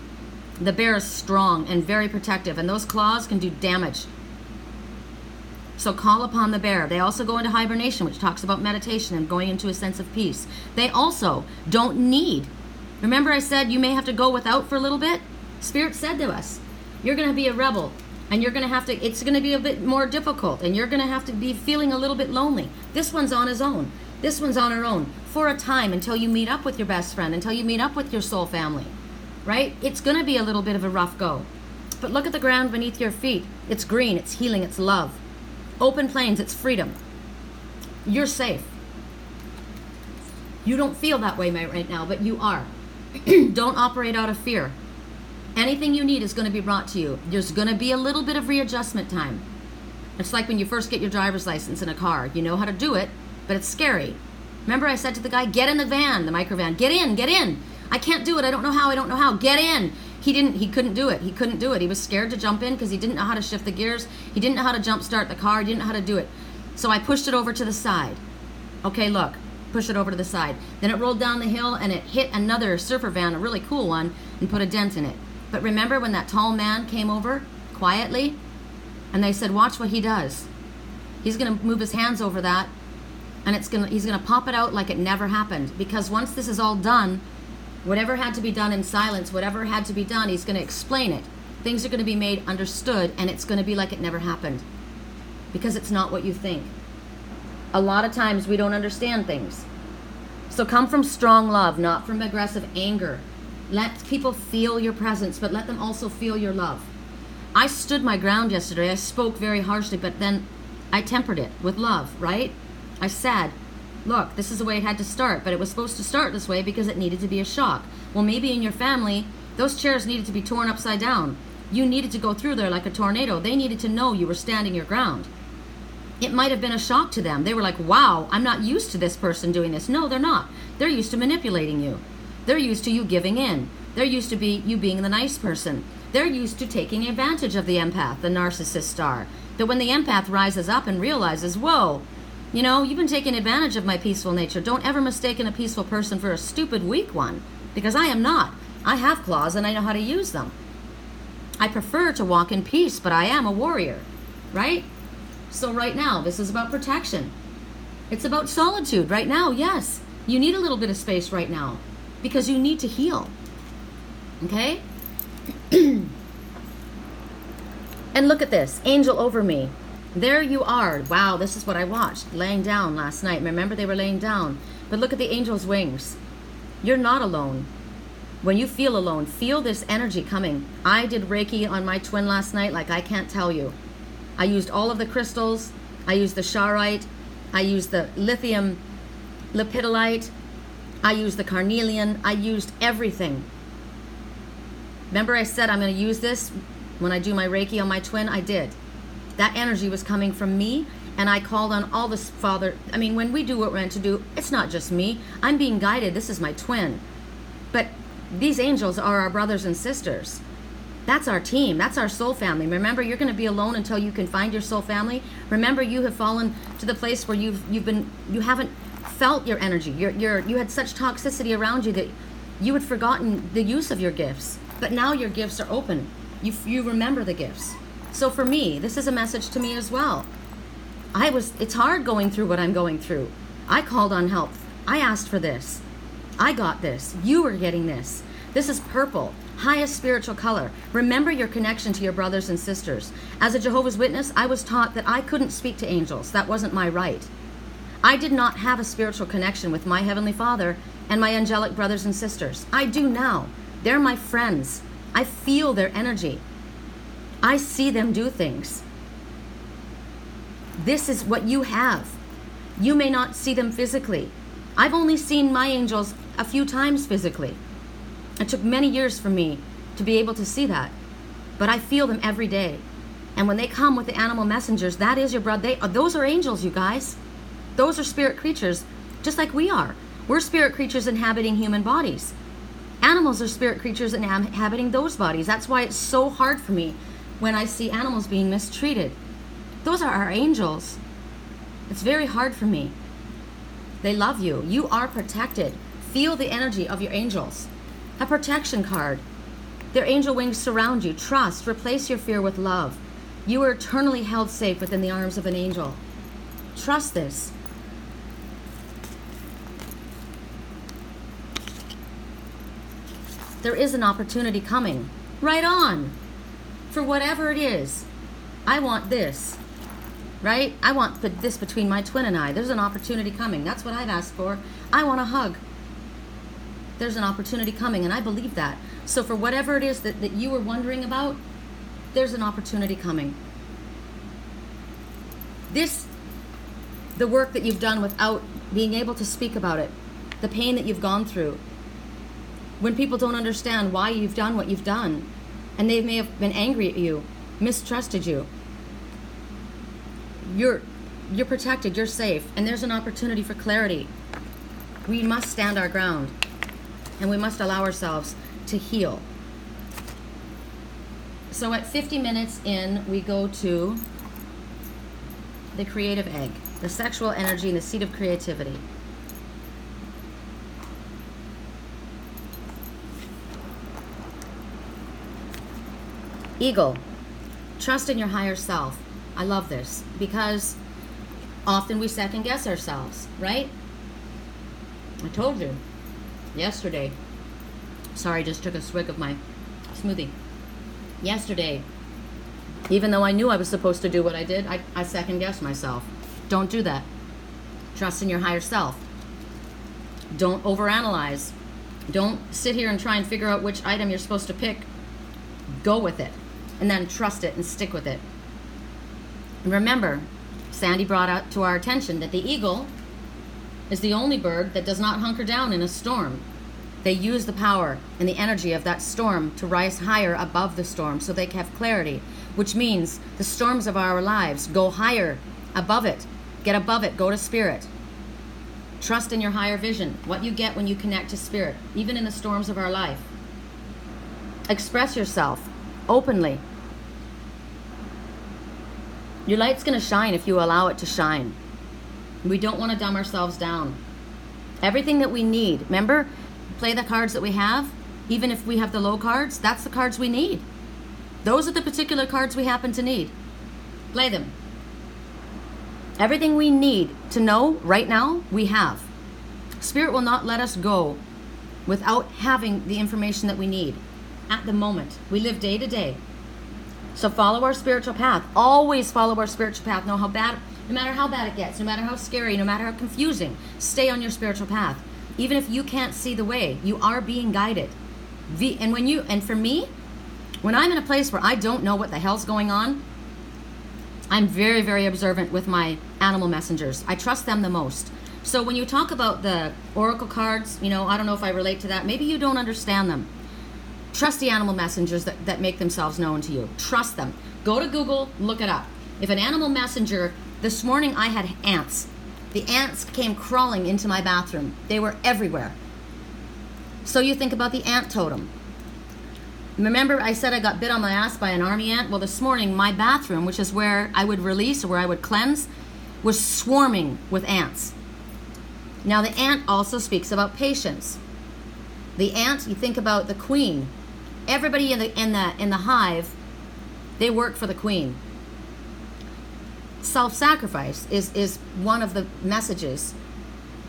The bear is strong and very protective, and those claws can do damage. So call upon the bear. They also go into hibernation, which talks about meditation and going into a sense of peace. They also don't need. Remember I said you may have to go without for a little bit? Spirit said to us, you're going to be a rebel, and you're going to have to, it's going to be a bit more difficult, and you're going to have to be feeling a little bit lonely. This one's on his own. This one's on her own for a time until you meet up with your best friend, until you meet up with your soul family, right? It's going to be a little bit of a rough go. But look at the ground beneath your feet. It's green, it's healing, it's love. Open plains, it's freedom. You're safe. You don't feel that way right now, but you are. Don't operate out of fear. Anything you need is going to be brought to you. There's going to be a little bit of readjustment time. It's like when you first get your driver's license in a car. You know how to do it, but it's scary. Remember I said to the guy, get in the van, the microvan. Get in. I can't do it. I don't know how. Get in. He couldn't do it. He was scared to jump in because he didn't know how to shift the gears. He didn't know how to jump start the car. He didn't know how to do it. So I pushed it over to the side. Okay, look. Push it over to the side. Then it rolled down the hill and it hit another surfer van, a really cool one, and put a dent in it. But remember when that tall man came over quietly and they said, watch what he does. He's going to move his hands over that and he's going to pop it out like it never happened. Because once this is all done, whatever had to be done in silence, whatever had to be done, he's going to explain it. Things are going to be made understood and it's going to be like it never happened. Because it's not what you think. A lot of times we don't understand things. So come from strong love, not from aggressive anger. Let people feel your presence, but let them also feel your love. I stood my ground yesterday. I spoke very harshly, but then I tempered it with love, right? I said, look, this is the way it had to start, but it was supposed to start this way because it needed to be a shock. Well, maybe in your family, those chairs needed to be torn upside down. You needed to go through there like a tornado. They needed to know you were standing your ground. It might have been a shock to them. They were like, wow, I'm not used to this person doing this. No, they're not. They're used to manipulating you. They're used to you giving in. They're used to you being the nice person. They're used to taking advantage of the empath, the narcissist star. That when the empath rises up and realizes, whoa, you've been taking advantage of my peaceful nature. Don't ever mistake a peaceful person for a stupid, weak one. Because I am not. I have claws and I know how to use them. I prefer to walk in peace, but I am a warrior, right? So right now, this is about protection. It's about solitude right now, yes. You need a little bit of space right now because you need to heal, okay? And look at this, angel over me. There you are. Wow, this is what I watched, laying down last night. Remember, they were laying down. But look at the angel's wings. You're not alone. When you feel alone, feel this energy coming. I did Reiki on my twin last night like I can't tell you. I used all of the crystals. I used the charoite. I used the lithium lepidolite. I used the carnelian. I used everything. Remember I said I'm going to use this when I do my Reiki on my twin? I did. That energy was coming from me, and I called on all this Father. I mean, when we do what we're meant to do, it's not just me. I'm being guided. This is my twin. But these angels are our brothers and sisters. That's our team. That's our soul family. Remember, you're going to be alone until you can find your soul family. Remember, you have fallen to the place where you haven't felt your energy. You had such toxicity around you that you had forgotten the use of your gifts. But now your gifts are open. You remember the gifts. So for me, this is a message to me as well. It's hard going through what I'm going through. I called on help. I asked for this. I got this. You are getting this. This is purple. Highest spiritual color. Remember your connection to your brothers and sisters. As a Jehovah's Witness, I was taught that I couldn't speak to angels. That wasn't my right. I did not have a spiritual connection with my Heavenly Father and my angelic brothers and sisters. I do now. They're my friends. I feel their energy. I see them do things. This is what you have. You may not see them physically. I've only seen my angels a few times physically. It took many years for me to be able to see that. But I feel them every day. And when they come with the animal messengers, that is your brother. Those are angels, you guys. Those are spirit creatures, just like we are. We're spirit creatures inhabiting human bodies. Animals are spirit creatures inhabiting those bodies. That's why it's so hard for me when I see animals being mistreated. Those are our angels. It's very hard for me. They love you. You are protected. Feel the energy of your angels. A protection card. Their angel wings surround you. Trust. Replace your fear with love. You are eternally held safe within the arms of an angel. Trust this. There is an opportunity coming. Right on. For whatever it is. I want this. Right? I want this between my twin and I. There's an opportunity coming. That's what I've asked for. I want a hug. There's an opportunity coming, and I believe that. So for whatever it is that you were wondering about, there's an opportunity coming. This the work that you've done without being able to speak about it, the pain that you've gone through. When people don't understand why you've done what you've done, and they may have been angry at you, mistrusted you, you're protected, you're safe, and there's an opportunity for clarity. We must stand our ground, and we must allow ourselves to heal. So at 50 minutes in, we go to the creative egg, the sexual energy and the seed of creativity. Eagle, trust in your higher self. I love this because often we second guess ourselves, right? I told you yesterday. Sorry, just took a swig of my smoothie. Yesterday, even though I knew I was supposed to do what I did, I second guessed myself. Don't do that. Trust in your higher self. Don't overanalyze. Don't sit here and try and figure out which item you're supposed to pick. Go with it. And then trust it and stick with it. And remember, Sandy brought out to our attention that the eagle is the only bird that does not hunker down in a storm. They use the power and the energy of that storm to rise higher above the storm so they can have clarity, which means the storms of our lives go higher above it. Get above it. Go to spirit. Trust in your higher vision, what you get when you connect to spirit, even in the storms of our life. Express yourself openly. Your light's going to shine if you allow it to shine. We don't want to dumb ourselves down. Everything that we need, remember, play the cards that we have. Even if we have the low cards, that's the cards we need. Those are the particular cards we happen to need. Play them. Everything we need to know right now, we have. Spirit will not let us go without having the information that we need at the moment. We live day to day. So follow our spiritual path. Always follow our spiritual path. No matter how bad it gets, no matter how scary, no matter how confusing, stay on your spiritual path. Even if you can't see the way, you are being guided. And for me, when I'm in a place where I don't know what the hell's going on, I'm very, very observant with my animal messengers. I trust them the most. So when you talk about the oracle cards, I don't know if I relate to that. Maybe you don't understand them. Trust the animal messengers that make themselves known to you. Trust them. Go to Google, look it up. If an animal messenger, this morning I had ants. The ants came crawling into my bathroom. They were everywhere. So you think about the ant totem. Remember I said I got bit on my ass by an army ant? Well, this morning my bathroom, which is where I would release or where I would cleanse, was swarming with ants. Now the ant also speaks about patience. The ant, you think about the queen. Everybody in the hive, they work for the queen. Self-sacrifice is one of the messages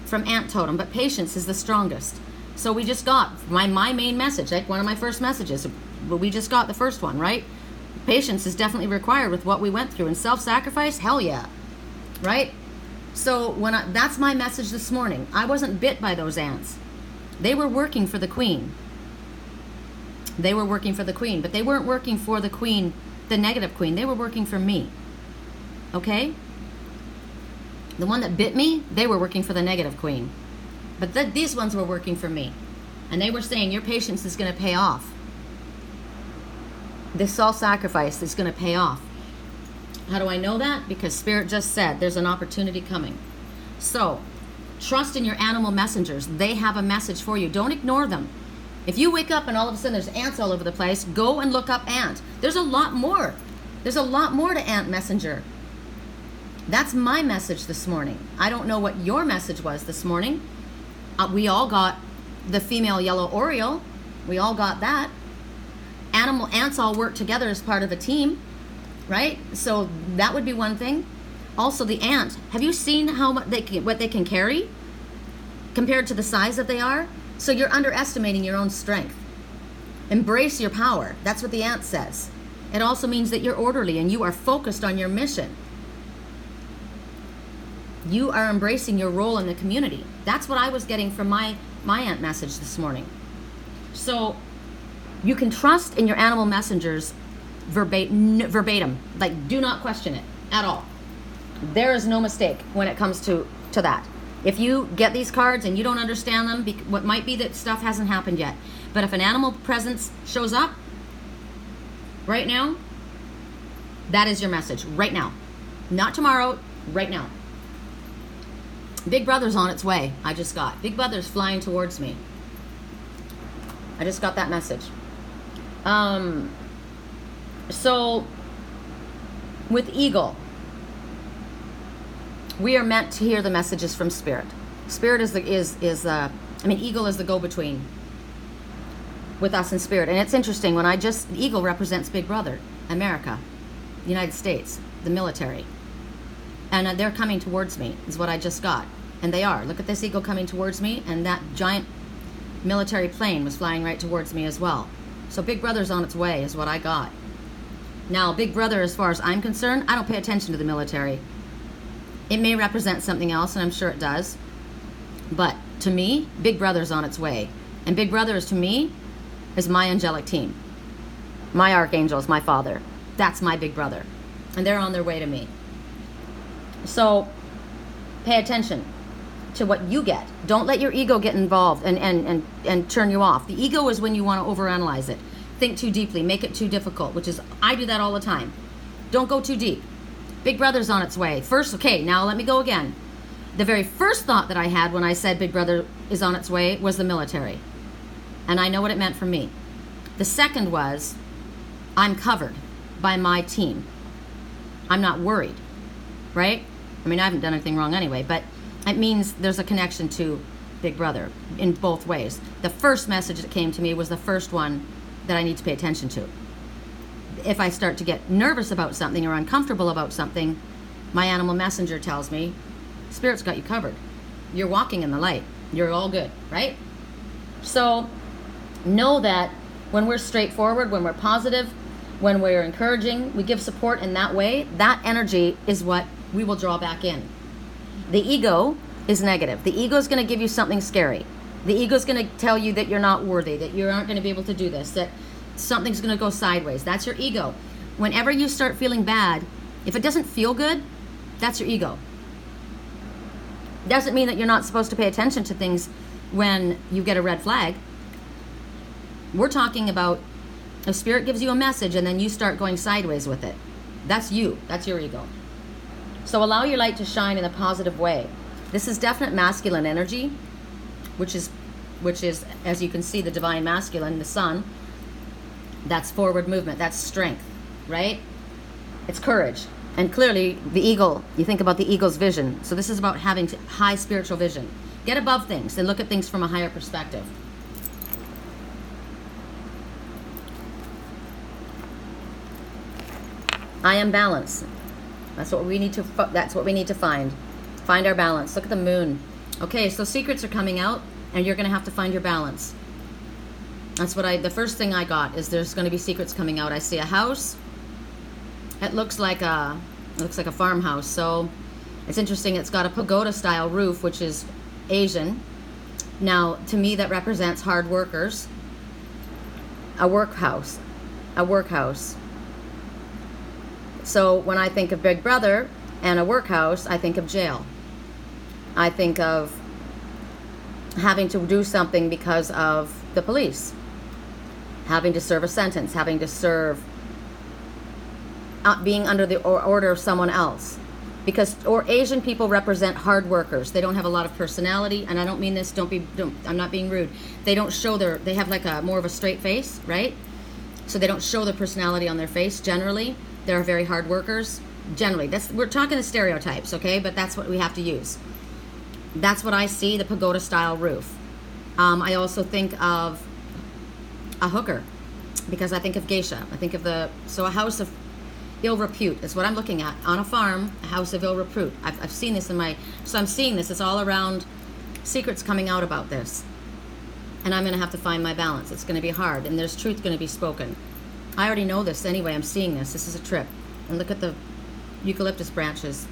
from ant totem, but patience is the strongest. So we just got my main message, like one of my first messages. We just got the first one, right? Patience is definitely required with what we went through, and self-sacrifice, hell yeah, right? So that's my message this morning. I wasn't bit by those ants. They were working for the queen. They were working for the queen, but they weren't working for the queen, the negative queen. They were working for me. Okay? The one that bit me, they were working for the negative queen. But these ones were working for me. And they were saying, your patience is going to pay off. This self-sacrifice is going to pay off. How do I know that? Because Spirit just said there's an opportunity coming. So, trust in your animal messengers. They have a message for you. Don't ignore them. If you wake up and all of a sudden there's ants all over the place, go and look up ant. There's a lot more. There's a lot more to ant messenger. That's my message this morning. I don't know what your message was this morning. We all got the female yellow oriole. We all got that. Animal ants all work together as part of a team, right? So that would be one thing. Also, the ant. Have you seen what they can carry compared to the size that they are? So you're underestimating your own strength. Embrace your power. That's what the ant says. It also means that you're orderly and you are focused on your mission. You are embracing your role in the community. That's what I was getting from my ant message this morning. So you can trust in your animal messengers verbatim. Like, do not question it at all. There is no mistake when it comes to that. If you get these cards and you don't understand them, what might be that stuff hasn't happened yet. But if an animal presence shows up right now, that is your message right now. Not tomorrow, right now. Big Brother's on its way. I just got. Big Brother's flying towards me. I just got that message. So with Eagle, we are meant to hear the messages from Spirit. Spirit Eagle is the go-between with us and Spirit. And it's interesting, Eagle represents Big Brother, America, United States, the military. And they're coming towards me, is what I just got. And they are. Look at this eagle coming towards me, and that giant military plane was flying right towards me as well. So Big Brother's on its way, is what I got. Now, Big Brother, as far as I'm concerned, I don't pay attention to the military. It may represent something else, and I'm sure it does. But to me, Big Brother's on its way. And Big Brother is, to me, is my angelic team. My archangel is my father. That's my Big Brother. And they're on their way to me. So pay attention to what you get. Don't let your ego get involved and turn you off. The ego is when you want to overanalyze it. Think too deeply, make it too difficult, which is, I do that all the time. Don't go too deep. Big Brother's on its way. First, okay, now let me go again. The very first thought that I had when I said Big Brother is on its way was the military. And I know what it meant for me. The second was, I'm covered by my team. I'm not worried, right? I mean, I haven't done anything wrong anyway, but it means there's a connection to Big Brother in both ways. The first message that came to me was the first one that I need to pay attention to. If I start to get nervous about something or uncomfortable about something, my animal messenger tells me, Spirit's got you covered. You're walking in the light. You're all good, right? So know that when we're straightforward, when we're positive, when we're encouraging, we give support in that way, that energy is what we will draw back in. The ego is negative. The ego is going to give you something scary. The ego is going to tell you that you're not worthy, that you aren't going to be able to do this, that something's going to go sideways. That's your ego. Whenever you start feeling bad, if it doesn't feel good, that's your ego. Doesn't mean that you're not supposed to pay attention to things when you get a red flag. We're talking about if Spirit gives you a message and then you start going sideways with it. That's you. That's your ego. So allow your light to shine in a positive way. This is definite masculine energy, which is, as you can see, the divine masculine, the sun. That's forward movement. That's strength, right? It's courage. And clearly, the eagle, you think about the eagle's vision. So this is about having high spiritual vision. Get above things and look at things from a higher perspective. I am balance. That's what we need to find. Find our balance. Look at the moon. Okay, so secrets are coming out and you're going to have to find your balance. That's what the first thing I got is there's going to be secrets coming out. I see a house. It looks like a farmhouse. So it's interesting. It's got a pagoda style roof, which is Asian. Now, to me, that represents hard workers. A workhouse. So when I think of Big Brother and a workhouse, I think of jail. I think of having to do something because of the police. Having to serve a sentence, having to serve, being under the order of someone else. Because Asian people represent hard workers. They don't have a lot of personality, and I don't mean this, I'm not being rude. They don't show they have like more of a straight face, right? So they don't show their personality on their face generally. They're very hard workers. Generally, we're talking the stereotypes, okay? But that's what we have to use. That's what I see, the pagoda style roof. I also think of a hooker because I think of geisha. I think of a house of ill repute is what I'm looking at. On a farm, a house of ill repute. I've seen this so I'm seeing this. It's all around secrets coming out about this. And I'm going to have to find my balance. It's going to be hard, and there's truth going to be spoken. I already know this anyway. I'm seeing this. This is a trip. And look at the eucalyptus branches.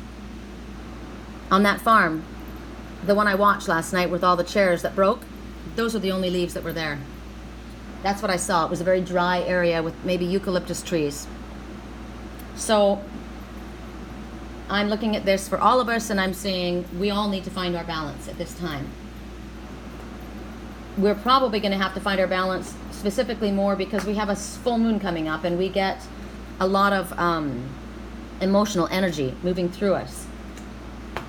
On that farm, the one I watched last night with all the chairs that broke, those are the only leaves that were there. That's what I saw. It was a very dry area with maybe eucalyptus trees. So I'm looking at this for all of us, and I'm saying we all need to find our balance at this time. We're probably going to have to find our balance specifically more because we have a full moon coming up, and we get a lot of emotional energy moving through us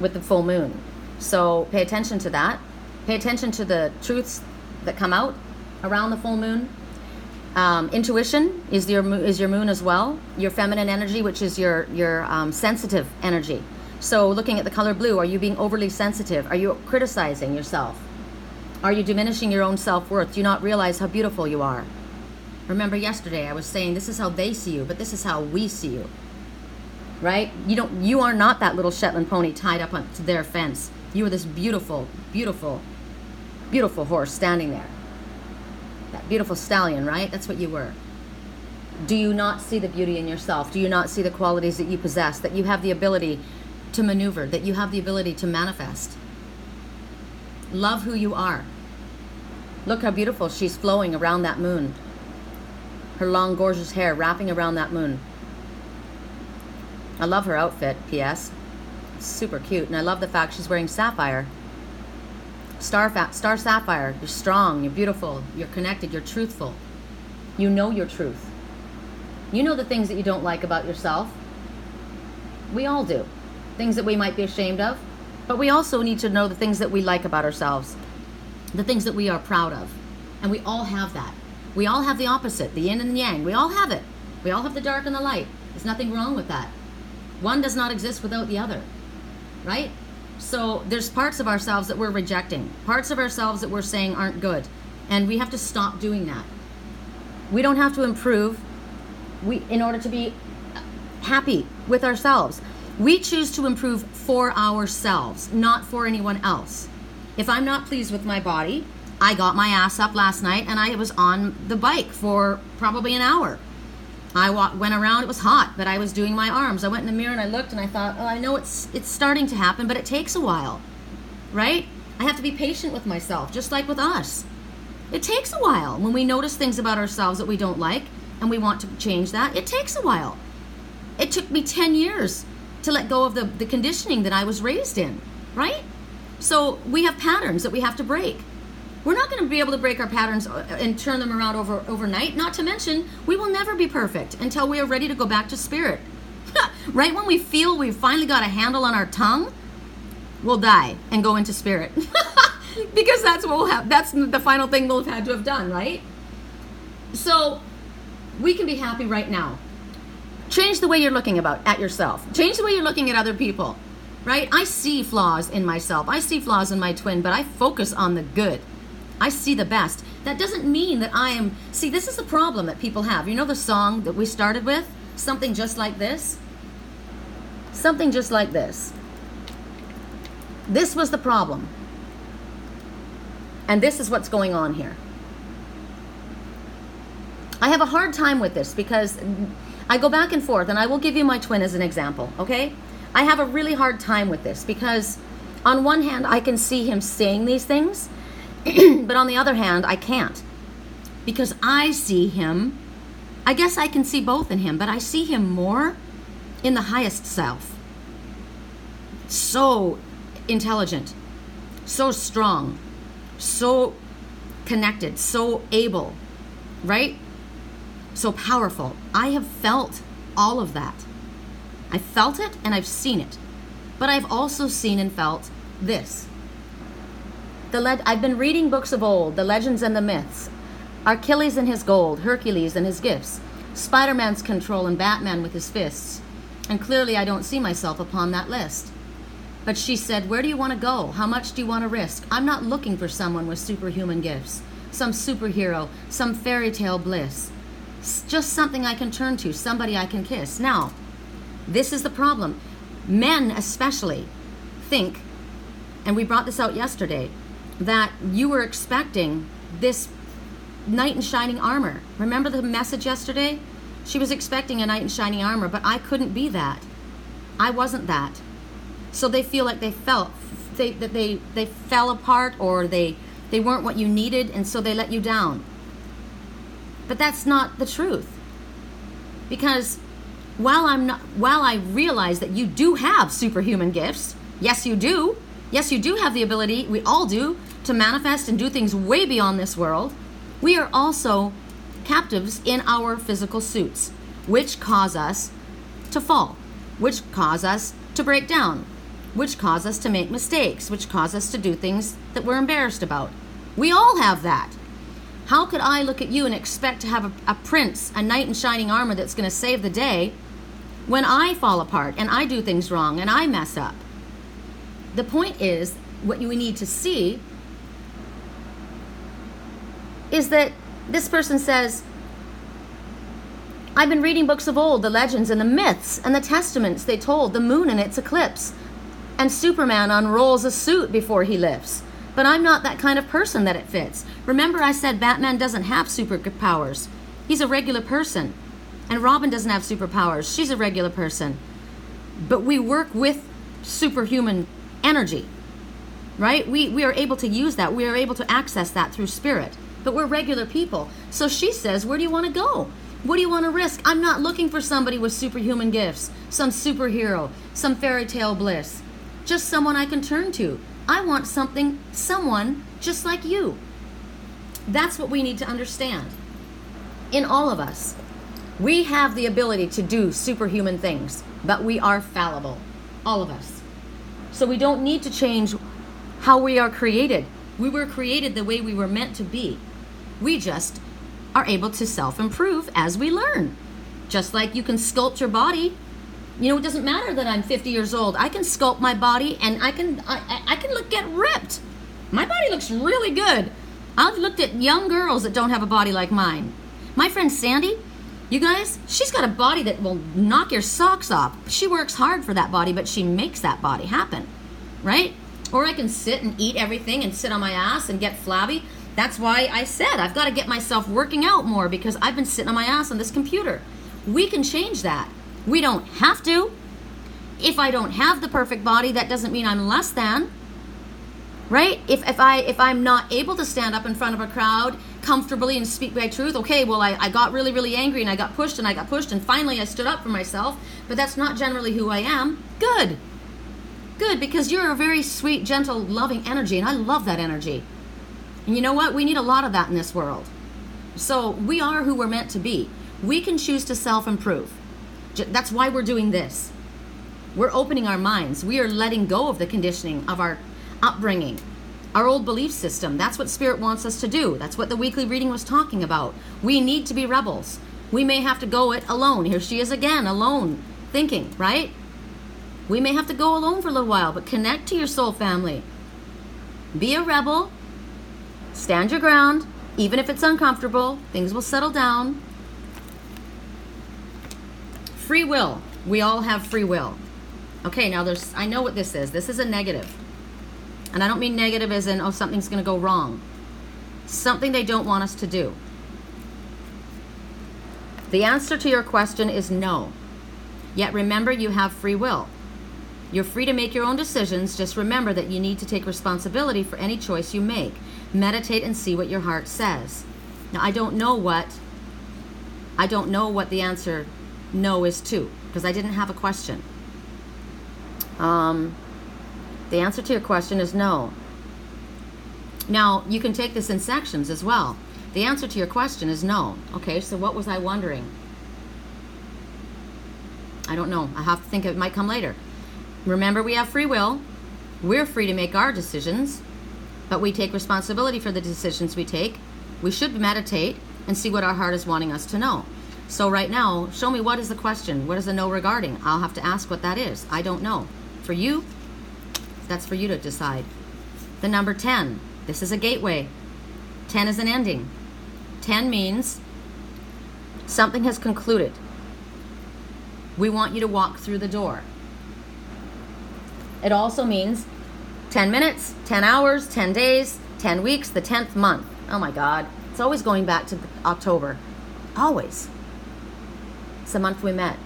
with the full moon. So pay attention to that. Pay attention to the truths that come out around the full moon. Intuition is your moon as well. Your feminine energy, which is your sensitive energy. So looking at the color blue, are you being overly sensitive? Are you criticizing yourself? Are you diminishing your own self-worth? Do you not realize how beautiful you are? Remember yesterday I was saying this is how they see you, but this is how we see you. Right? You are not that little Shetland pony tied up to their fence. You are this beautiful, beautiful, beautiful horse standing there. That beautiful stallion, right? That's what you were. Do you not see the beauty in yourself? Do you not see the qualities that you possess, that you have the ability to maneuver, that you have the ability to manifest? Love who you are. Look how beautiful she's flowing around that moon. Her long, gorgeous hair wrapping around that moon. I love her outfit, P.S. It's super cute, and I love the fact she's wearing sapphire. Star sapphire. You're strong, you're beautiful, you're connected, you're truthful. You know your truth. You know the things that you don't like about yourself. We all do. Things that we might be ashamed of. But we also need to know the things that we like about ourselves. The things that we are proud of. And we all have that. We all have the opposite, the yin and the yang. We all have it. We all have the dark and the light. There's nothing wrong with that. One does not exist without the other. Right? So there's parts of ourselves that we're rejecting, parts of ourselves that we're saying aren't good, and we have to stop doing that. We don't have to improve in order to be happy with ourselves. We choose to improve for ourselves, not for anyone else. If I'm not pleased with my body, I got my ass up last night and I was on the bike for probably an hour. I went around, it was hot, but I was doing my arms. I went in the mirror and I looked and I thought, oh, I know it's starting to happen, but it takes a while, right? I have to be patient with myself, just like with us. It takes a while. When we notice things about ourselves that we don't like and we want to change that, it takes a while. It took me 10 years to let go of the conditioning that I was raised in, right? So we have patterns that we have to break. We're not going to be able to break our patterns and turn them around overnight. Not to mention, we will never be perfect until we are ready to go back to spirit. Right when we feel we've finally got a handle on our tongue, we'll die and go into spirit. Because that's what we'll have. That's the final thing we'll have had to have done, right? So we can be happy right now. Change the way you're looking at yourself. Change the way you're looking at other people, right? I see flaws in myself. I see flaws in my twin, but I focus on the good. I see the best. That doesn't mean that I am... See, this is the problem that people have. You know the song that we started with? Something Just Like This? Something Just Like This. This was the problem. And this is what's going on here. I have a hard time with this because I go back and forth, and I will give you my twin as an example, okay? I have a really hard time with this because on one hand, I can see him saying these things, but on the other hand, I can't. Because I see him, I guess I can see both in him, but I see him more in the highest self. So intelligent, so strong, so connected, so able, right? So powerful. I have felt all of that. I felt it and I've seen it. But I've also seen and felt this. I've been reading books of old, the legends and the myths. Achilles and his gold, Hercules and his gifts, Spider-Man's control and Batman with his fists. And clearly I don't see myself upon that list. But she said, where do you want to go? How much do you want to risk? I'm not looking for someone with superhuman gifts, some superhero, some fairy tale bliss. Just something I can turn to, somebody I can kiss. Now, this is the problem. Men especially think, and we brought this out yesterday, that you were expecting this knight in shining armor. Remember the message yesterday? She was expecting a knight in shining armor, but I couldn't be that. I wasn't that. So they feel like they fell apart, or they weren't what you needed, and so they let you down. But that's not the truth. Because while I realize that you do have superhuman gifts, yes you do. Yes, you do have the ability, we all do, to manifest and do things way beyond this world. We are also captives in our physical suits, which cause us to fall, which cause us to break down, which cause us to make mistakes, which cause us to do things that we're embarrassed about. We all have that. How could I look at you and expect to have a prince, a knight in shining armor that's going to save the day when I fall apart and I do things wrong and I mess up? The point is, what we need to see is that this person says, I've been reading books of old, the legends and the myths and the testaments they told, the moon in its eclipse, and Superman unrolls a suit before he lifts. But I'm not that kind of person that it fits. Remember I said Batman doesn't have superpowers. He's a regular person. And Robin doesn't have superpowers. She's a regular person. But we work with superhuman energy, right? We are able to use that. We are able to access that through spirit. But we're regular people. So she says, where do you want to go? What do you want to risk? I'm not looking for somebody with superhuman gifts, some superhero, some fairy tale bliss. Just someone I can turn to. I want someone just like you. That's what we need to understand. In all of us, we have the ability to do superhuman things, but we are fallible. All of us. So we don't need to change how we are created. We were created the way we were meant to be. We just are able to self-improve as we learn. Just like you can sculpt your body. You know, it doesn't matter that I'm 50 years old. I can sculpt my body and I can get ripped. My body looks really good. I've looked at young girls that don't have a body like mine. My friend Sandy, you guys, she's got a body that will knock your socks off. She works hard for that body, but she makes that body happen, right? Or I can sit and eat everything and sit on my ass and get flabby. That's why I said I've got to get myself working out more, because I've been sitting on my ass on this computer. We can change that. We don't have to. If I don't have the perfect body, that doesn't mean I'm less than, right? If I'm not able to stand up in front of a crowd comfortably and speak my truth, okay, well, I got really, really angry and I got pushed and finally I stood up for myself, but that's not generally who I am. Good, because you're a very sweet, gentle, loving energy, and I love that energy. And you know what? We need a lot of that in this world. So we are who we're meant to be. We can choose to self-improve. That's why we're doing this. We're opening our minds. We are letting go of the conditioning of our upbringing, our old belief system. That's what Spirit wants us to do. That's what the weekly reading was talking about. We need to be rebels. We may have to go it alone. Here she is again, alone, thinking, right? We may have to go alone for a little while, but connect to your soul family. Be a rebel. Stand your ground. Even if it's uncomfortable, things will settle down. Free will. We all have free will. Okay, now I know what this is. This is a negative. And I don't mean negative as in, oh, something's going to go wrong. Something they don't want us to do. The answer to your question is no. Yet remember, you have free will. You're free to make your own decisions. Just remember that you need to take responsibility for any choice you make. Meditate and see what your heart says. Now, I don't know what the answer no is to, because I didn't have a question. The answer to your question is no. Now, you can take this in sections as well. The answer to your question is no. Okay, so what was I wondering? I don't know. I have to think. It might come later. Remember, we have free will. We're free to make our decisions, but we take responsibility for the decisions we take. We should meditate and see what our heart is wanting us to know. So right now, show me, what is the question? What is the no regarding? I'll have to ask what that is. I don't know. For you, that's for you to decide. The number 10. This is a gateway. 10 is an ending. 10 means something has concluded. We want you to walk through the door. It also means 10 minutes, 10 hours, 10 days, 10 weeks, the 10th month. Oh my God. It's always going back to October. Always. It's the month we met.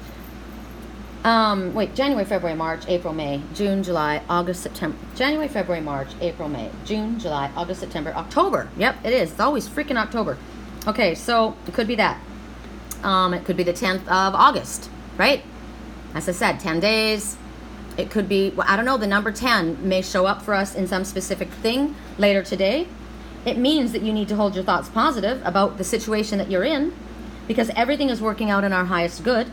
January, February, March, April, May, June, July, August, September. January, February, March, April, May, June, July, August, September, October. Yep, it is. It's always freaking October. Okay, so it could be that. It could be the 10th of August. right? As I said, 10 days. It could be, well, I don't know, the number 10 may show up for us in some specific thing later today. It means that you need to hold your thoughts positive about the situation that you're in, because everything is working out in our highest good.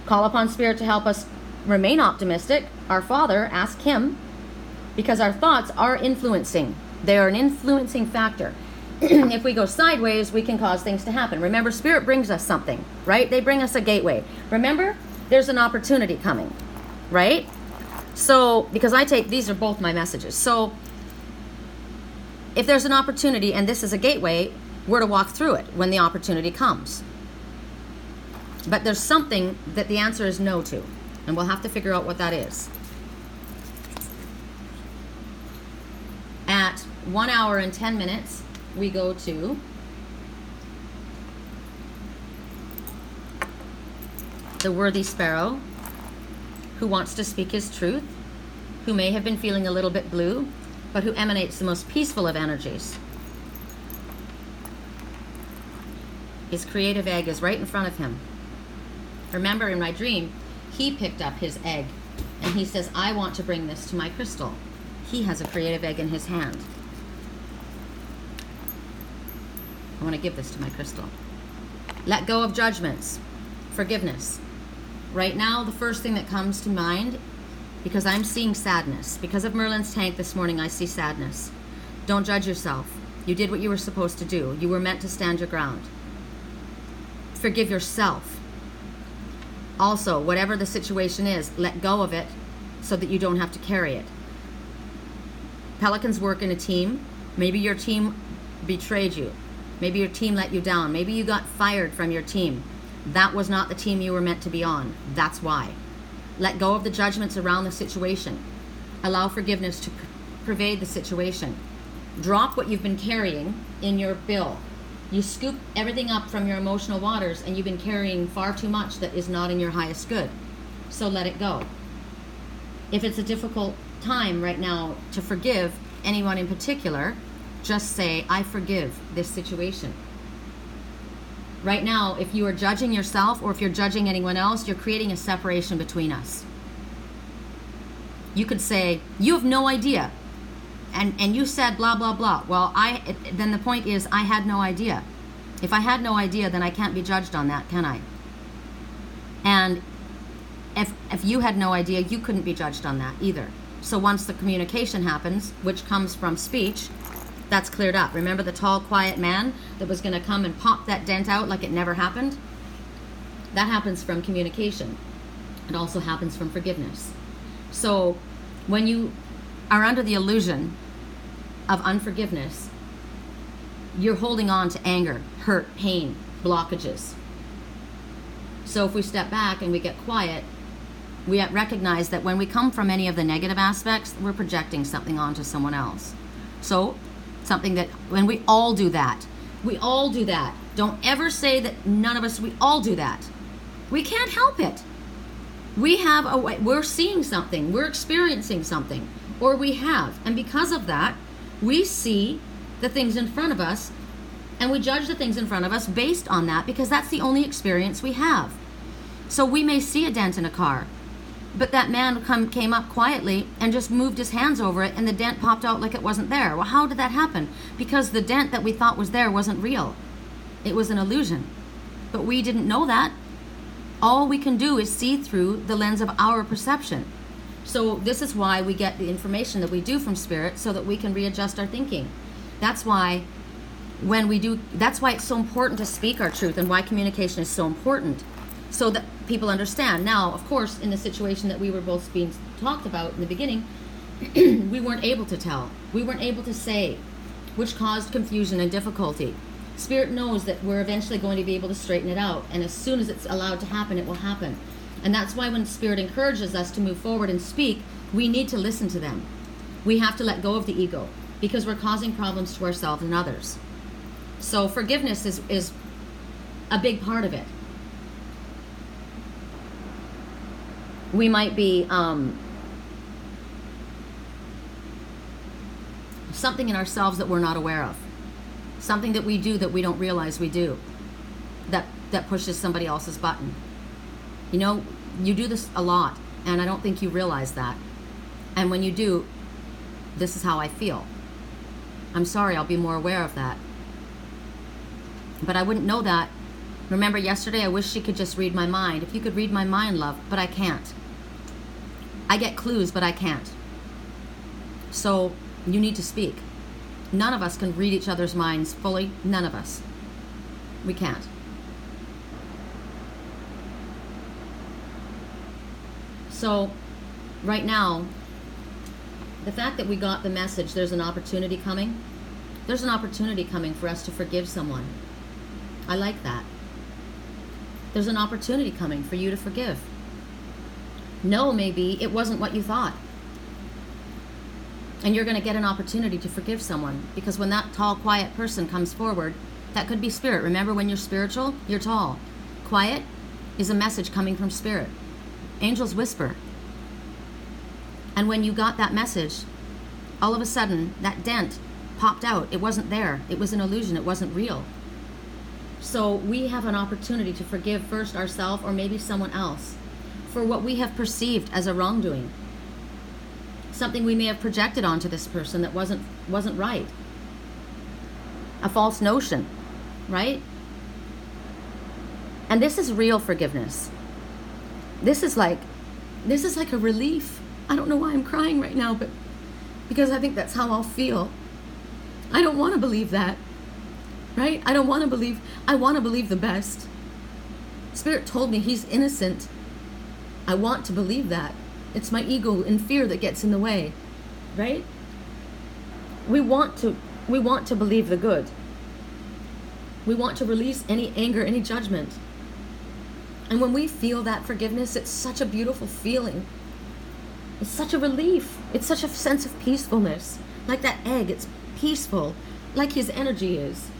Call upon Spirit to help us remain optimistic. Our Father, ask Him, because our thoughts are influencing. They are an influencing factor. If we go sideways, we can cause things to happen. Remember, Spirit brings us something, right? They bring us a gateway. Remember, there's an opportunity coming, right? So, because these are both my messages. So, if there's an opportunity and this is a gateway, we're to walk through it when the opportunity comes. But there's something that the answer is no to, and we'll have to figure out what that is. At 1 hour and 10 minutes, we go to the worthy sparrow who wants to speak his truth, who may have been feeling a little bit blue, but who emanates the most peaceful of energies. His creative egg is right in front of him. Remember, in my dream, he picked up his egg and he says, I want to bring this to my crystal. He has a creative egg in his hand. I want to give this to my crystal. Let go of judgments. Forgiveness. Right now, the first thing that comes to mind, because I'm seeing sadness. Because of Merlin's tank this morning, I see sadness. Don't judge yourself. You did what you were supposed to do. You were meant to stand your ground. Forgive yourself. Also, whatever the situation is, let go of it so that you don't have to carry it. Pelicans work in a team. Maybe your team betrayed you. Maybe your team let you down. Maybe you got fired from your team. That was not the team you were meant to be on. That's why. Let go of the judgments around the situation. Allow forgiveness to pervade the situation. Drop what you've been carrying in your bill. You scoop everything up from your emotional waters, and you've been carrying far too much that is not in your highest good. So let it go. If it's a difficult time right now to forgive anyone in particular, just say, I forgive this situation. Right now, if you are judging yourself or if you're judging anyone else, you're creating a separation between us. You could say, you have no idea. And you said blah, blah, blah. Well, then the point is, I had no idea. If I had no idea, then I can't be judged on that, can I? And if you had no idea, you couldn't be judged on that either. So once the communication happens, which comes from speech, that's cleared up. Remember the tall, quiet man that was going to come and pop that dent out like it never happened? That happens from communication. It also happens from forgiveness. So when you are under the illusion of unforgiveness, you're holding on to anger, hurt, pain, blockages. So if we step back and we get quiet, we recognize that when we come from any of the negative aspects, we're projecting something onto someone else. So something that, when we all do that, Don't ever say that none of us, we all do that. We can't help it. We have a way, we're seeing something, we're experiencing something, or we have. And because of that, we see the things in front of us, and we judge the things in front of us based on that, because that's the only experience we have. So we may see a dent in a car, but that man came up quietly and just moved his hands over it, and the dent popped out like it wasn't there. Well, how did that happen? Because the dent that we thought was there wasn't real. It was an illusion. But we didn't know that. All we can do is see through the lens of our perception. So this is why we get the information that we do from Spirit, so that we can readjust our thinking. That's why that's why it's so important to speak our truth, and why communication is so important, so that people understand. Now, of course, in the situation that we were both being talked about in the beginning, we weren't able to tell. We weren't able to say, which caused confusion and difficulty. Spirit knows that we're eventually going to be able to straighten it out, and as soon as it's allowed to happen, it will happen. And that's why when Spirit encourages us to move forward and speak, we need to listen to them. We have to let go of the ego, because we're causing problems to ourselves and others. So forgiveness is a big part of it. We might be something in ourselves that we're not aware of. Something that we do that we don't realize we do, that pushes somebody else's button. You know, you do this a lot, and I don't think you realize that. And when you do, this is how I feel. I'm sorry, I'll be more aware of that. But I wouldn't know that. Remember yesterday, I wish she could just read my mind. If you could read my mind, love, but I can't. I get clues, but I can't. So you need to speak. None of us can read each other's minds fully. None of us. We can't. So right now, the fact that we got the message, there's an opportunity coming. There's an opportunity coming for us to forgive someone. I like that. There's an opportunity coming for you to forgive. No, maybe it wasn't what you thought. And you're going to get an opportunity to forgive someone, because when that tall, quiet person comes forward, that could be spirit. Remember, when you're spiritual, you're tall. Quiet is a message coming from spirit. Angels whisper. And when you got that message, all of a sudden, that dent popped out. It wasn't there. It was an illusion. It wasn't real. So we have an opportunity to forgive first ourselves, or maybe someone else, for what we have perceived as a wrongdoing. Something we may have projected onto this person that wasn't right. A false notion, right? And this is real forgiveness. This is like a relief. I don't know why I'm crying right now, but because I think that's how I'll feel. I don't want to believe that, right? I want to believe the best. Spirit told me he's innocent. I want to believe that. It's my ego and fear that gets in the way, right? We want to believe the good. We want to release any anger, any judgment. And when we feel that forgiveness, it's such a beautiful feeling. It's such a relief. It's such a sense of peacefulness. Like that egg, it's peaceful, like his energy is.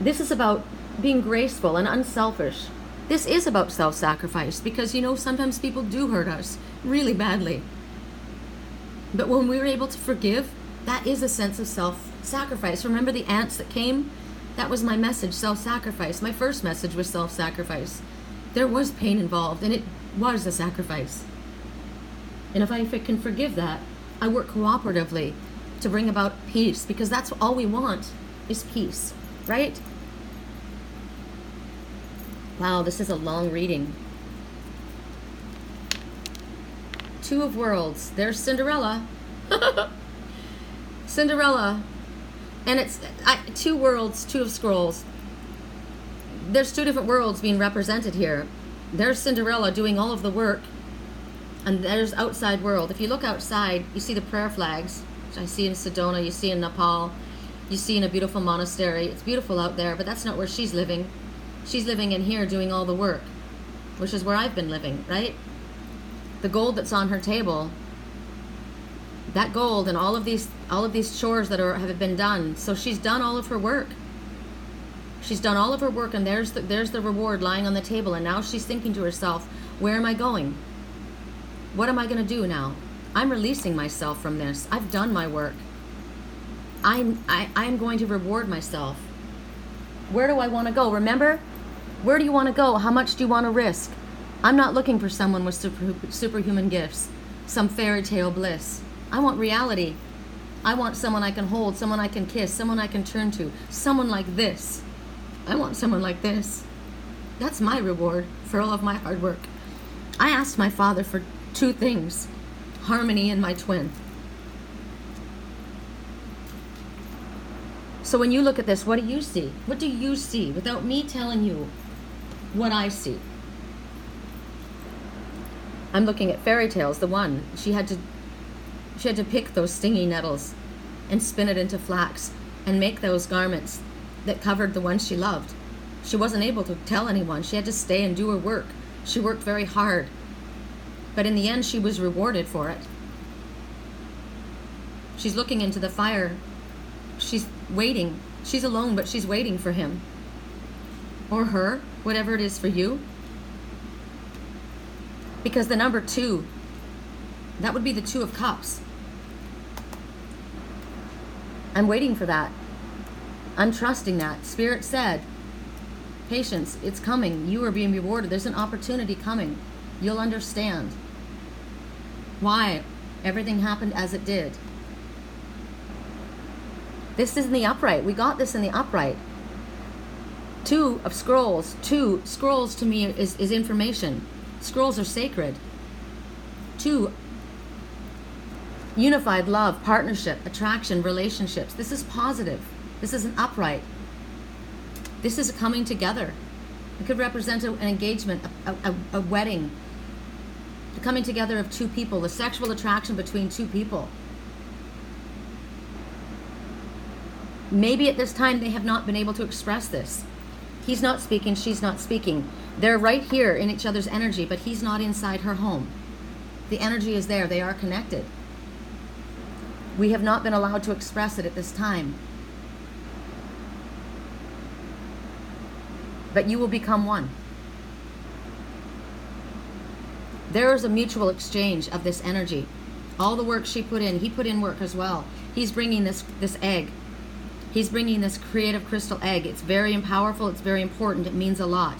This is about being graceful and unselfish. This is about self-sacrifice, because, you know, sometimes people do hurt us really badly. But when we're able to forgive, that is a sense of self-sacrifice. Remember the ants that came? That was my message, self-sacrifice. My first message was self-sacrifice. There was pain involved, and it was a sacrifice. And if I can forgive that, I work cooperatively to bring about peace, because that's all we want is peace, right? Wow, this is a long reading. Two of Worlds. There's Cinderella. Cinderella. And it's two worlds, two of scrolls. There's two different worlds being represented here. There's Cinderella doing all of the work. And there's outside world. If you look outside, you see the prayer flags, which I see in Sedona, you see in Nepal, you see in a beautiful monastery. It's beautiful out there, but that's not where she's living. She's living in here doing all the work, which is where I've been living, right? The gold that's on her table, that gold and all of these chores that have been done. So she's done all of her work. She's done all of her work, and there's the reward lying on the table. And now she's thinking to herself, where am I going? What am I going to do now? I'm releasing myself from this. I've done my work. I'm going to reward myself. Where do I want to go? Remember? Where do you want to go? How much do you want to risk? I'm not looking for someone with superhuman gifts, some fairy tale bliss. I want reality. I want someone I can hold, someone I can kiss, someone I can turn to, someone like this. I want someone like this. That's my reward for all of my hard work. I asked my father for two things: harmony and my twin. So when you look at this, what do you see? What do you see without me telling you what I see? I'm looking at fairy tales. The one, she had to pick those stingy nettles and spin it into flax and make those garments that covered the one she loved. She wasn't able to tell anyone. She had to stay and do her work. She worked very hard. But in the end, she was rewarded for it. She's looking into the fire. She's waiting. She's alone, but she's waiting for him. Or her, whatever it is for you. Because the number 2, that would be the 2 of Cups. I'm waiting for that. I'm trusting that. Spirit said, Patience, it's coming. You are being rewarded. There's an opportunity coming. You'll understand why everything happened as it did. This is in the upright. We got this in the upright. 2 of scrolls. 2 scrolls to me is information. Scrolls are sacred. 2, unified love, partnership, attraction, relationships. This is positive. This is an upright. This is a coming together. It could represent an engagement, a wedding, the coming together of 2 people, the sexual attraction between 2 people. Maybe at this time they have not been able to express this. He's not speaking, she's not speaking. They're right here in each other's energy, but he's not inside her home. The energy is there. They are connected. We have not been allowed to express it at this time. But you will become one. There is a mutual exchange of this energy. All the work she put in, he put in work as well. He's bringing this egg. He's bringing this creative crystal egg. It's very powerful. It's very important. It means a lot.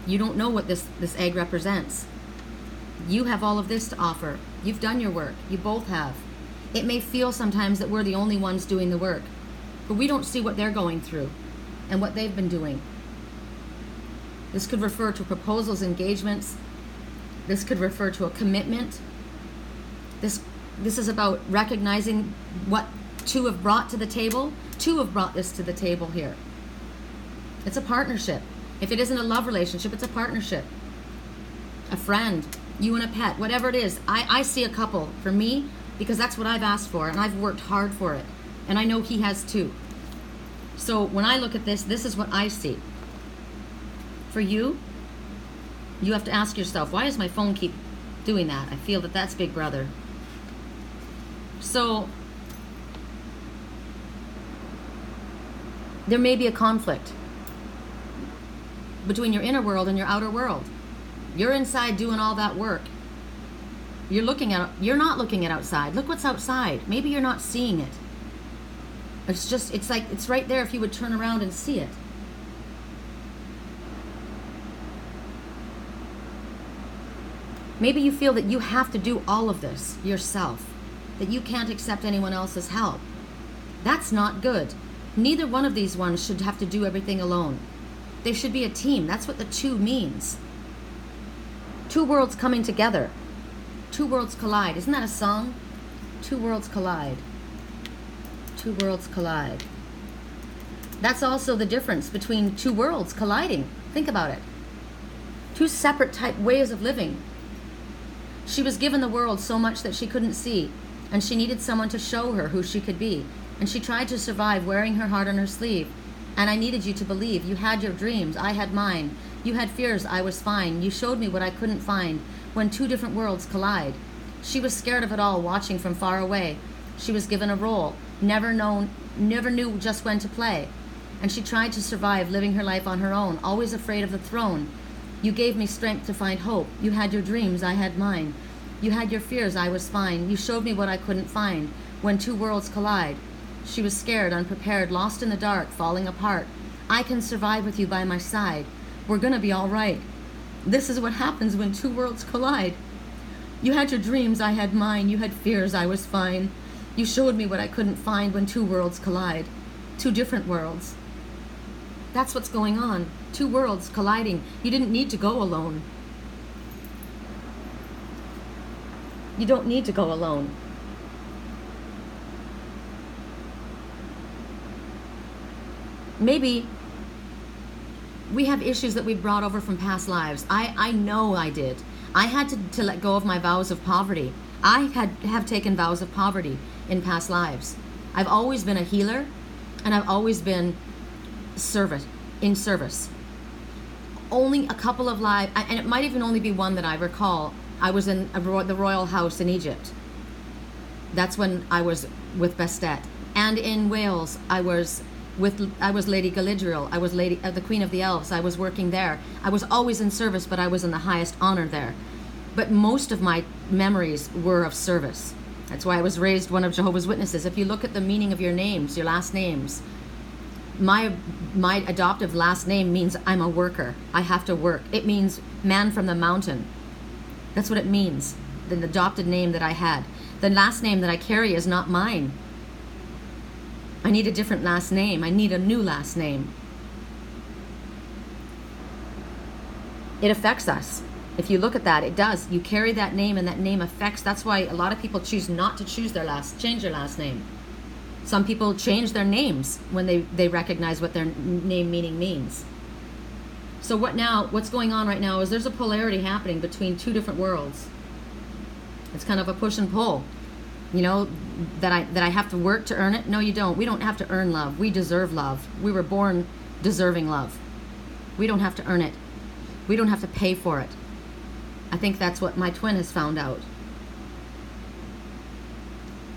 You don't know what this egg represents. You have all of this to offer. You've done your work. You both have. It may feel sometimes that we're the only ones doing the work, but we don't see what they're going through and what they've been doing. This could refer to proposals, engagements. This could refer to a commitment. This is about recognizing what 2 have brought to the table. 2 have brought this to the table here. It's a partnership. If it isn't a love relationship, it's a partnership. A friend, you and a pet, whatever it is. I see a couple for me because that's what I've asked for and I've worked hard for it. And I know he has too. So when I look at this, this is what I see. For you, you have to ask yourself, why does my phone keep doing that? I feel that that's Big Brother. So there may be a conflict between your inner world and your outer world. You're inside doing all that work. You're not looking at outside. Look what's outside. Maybe you're not seeing it. It's like it's right there if you would turn around and see it. Maybe you feel that you have to do all of this yourself, that you can't accept anyone else's help. That's not good. Neither one of these ones should have to do everything alone. They should be a team. That's what the 2 means. 2 worlds coming together. 2 worlds collide. Isn't that a song? 2 worlds collide. 2 worlds collide. That's also the difference between 2 worlds colliding. Think about it. 2 separate type ways of living. She was given the world so much that she couldn't see, and she needed someone to show her who she could be. And she tried to survive wearing her heart on her sleeve. And I needed you to believe. You had your dreams, I had mine. You had fears, I was fine. You showed me what I couldn't find when 2 different worlds collide. She was scared of it all, watching from far away. She was given a role, never knew just when to play. And she tried to survive, living her life on her own, always afraid of the throne. You gave me strength to find hope. You had your dreams, I had mine. You had your fears, I was fine. You showed me what I couldn't find when 2 worlds collide. She was scared, unprepared, lost in the dark, falling apart. I can survive with you by my side. We're gonna be all right. This is what happens when 2 worlds collide. You had your dreams, I had mine. You had fears, I was fine. You showed me what I couldn't find when 2 worlds collide. 2 different worlds. That's what's going on. 2 worlds colliding. You didn't need to go alone. You don't need to go alone. Maybe we have issues that we brought over from past lives. I know I did. I had to let go of my vows of poverty. I have taken vows of poverty in past lives. I've always been a healer, and I've always been in service. Only a couple of lives, and it might even only be one that I recall. I was in the royal house in Egypt. That's when I was with Bastet. And in Wales, I was Lady Galadriel. I was the Queen of the Elves. I was working there. I was always in service, but I was in the highest honor there. But most of my memories were of service. That's why I was raised one of Jehovah's Witnesses. If you look at the meaning of your names, your last names, my adoptive last name means I'm a worker. I have to work. It means man from the mountain. That's what it means. The adopted name that I had. The last name that I carry is not mine. I need a different last name. I need a new last name. It affects us. If you look at that, it does. You carry that name, and that name affects. That's why a lot of people choose not to change their last name. Some people change their names when they recognize what their name meaning means. So what's going on right now is there's a polarity happening between two different worlds. It's kind of a push and pull. You know, that I have to work to earn it. No, you don't. We don't have to earn love. We deserve love. We were born deserving love. We don't have to earn it. We don't have to pay for it. I think that's what my twin has found out.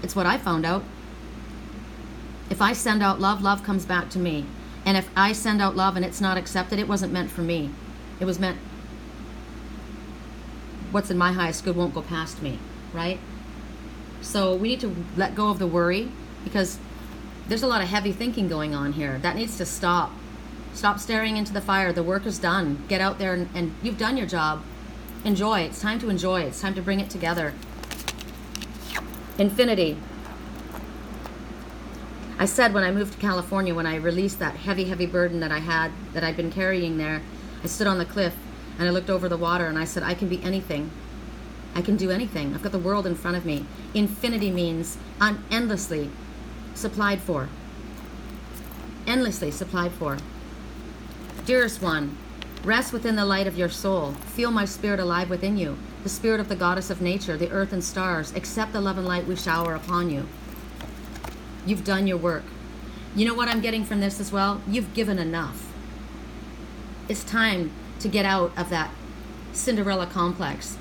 It's what I found out. If I send out love, love comes back to me. And if I send out love and it's not accepted, it wasn't meant for me. It was meant, what's in my highest good won't go past me, right? So we need to let go of the worry, because there's a lot of heavy thinking going on here. That needs to stop. Stop staring into the fire. The work is done. Get out there and you've done your job. Enjoy. It's time to enjoy. It's time to bring it together. Infinity. I said when I moved to California, when I released that heavy, heavy burden that I'd been carrying there, I stood on the cliff and I looked over the water and I said, I can be anything. I can do anything. I've got the world in front of me. Infinity means I'm endlessly supplied for. Endlessly supplied for. Dearest one, rest within the light of your soul. Feel my spirit alive within you. The spirit of the goddess of nature, the earth and stars. Accept the love and light we shower upon you. You've done your work. You know what I'm getting from this as well? You've given enough. It's time to get out of that Cinderella complex.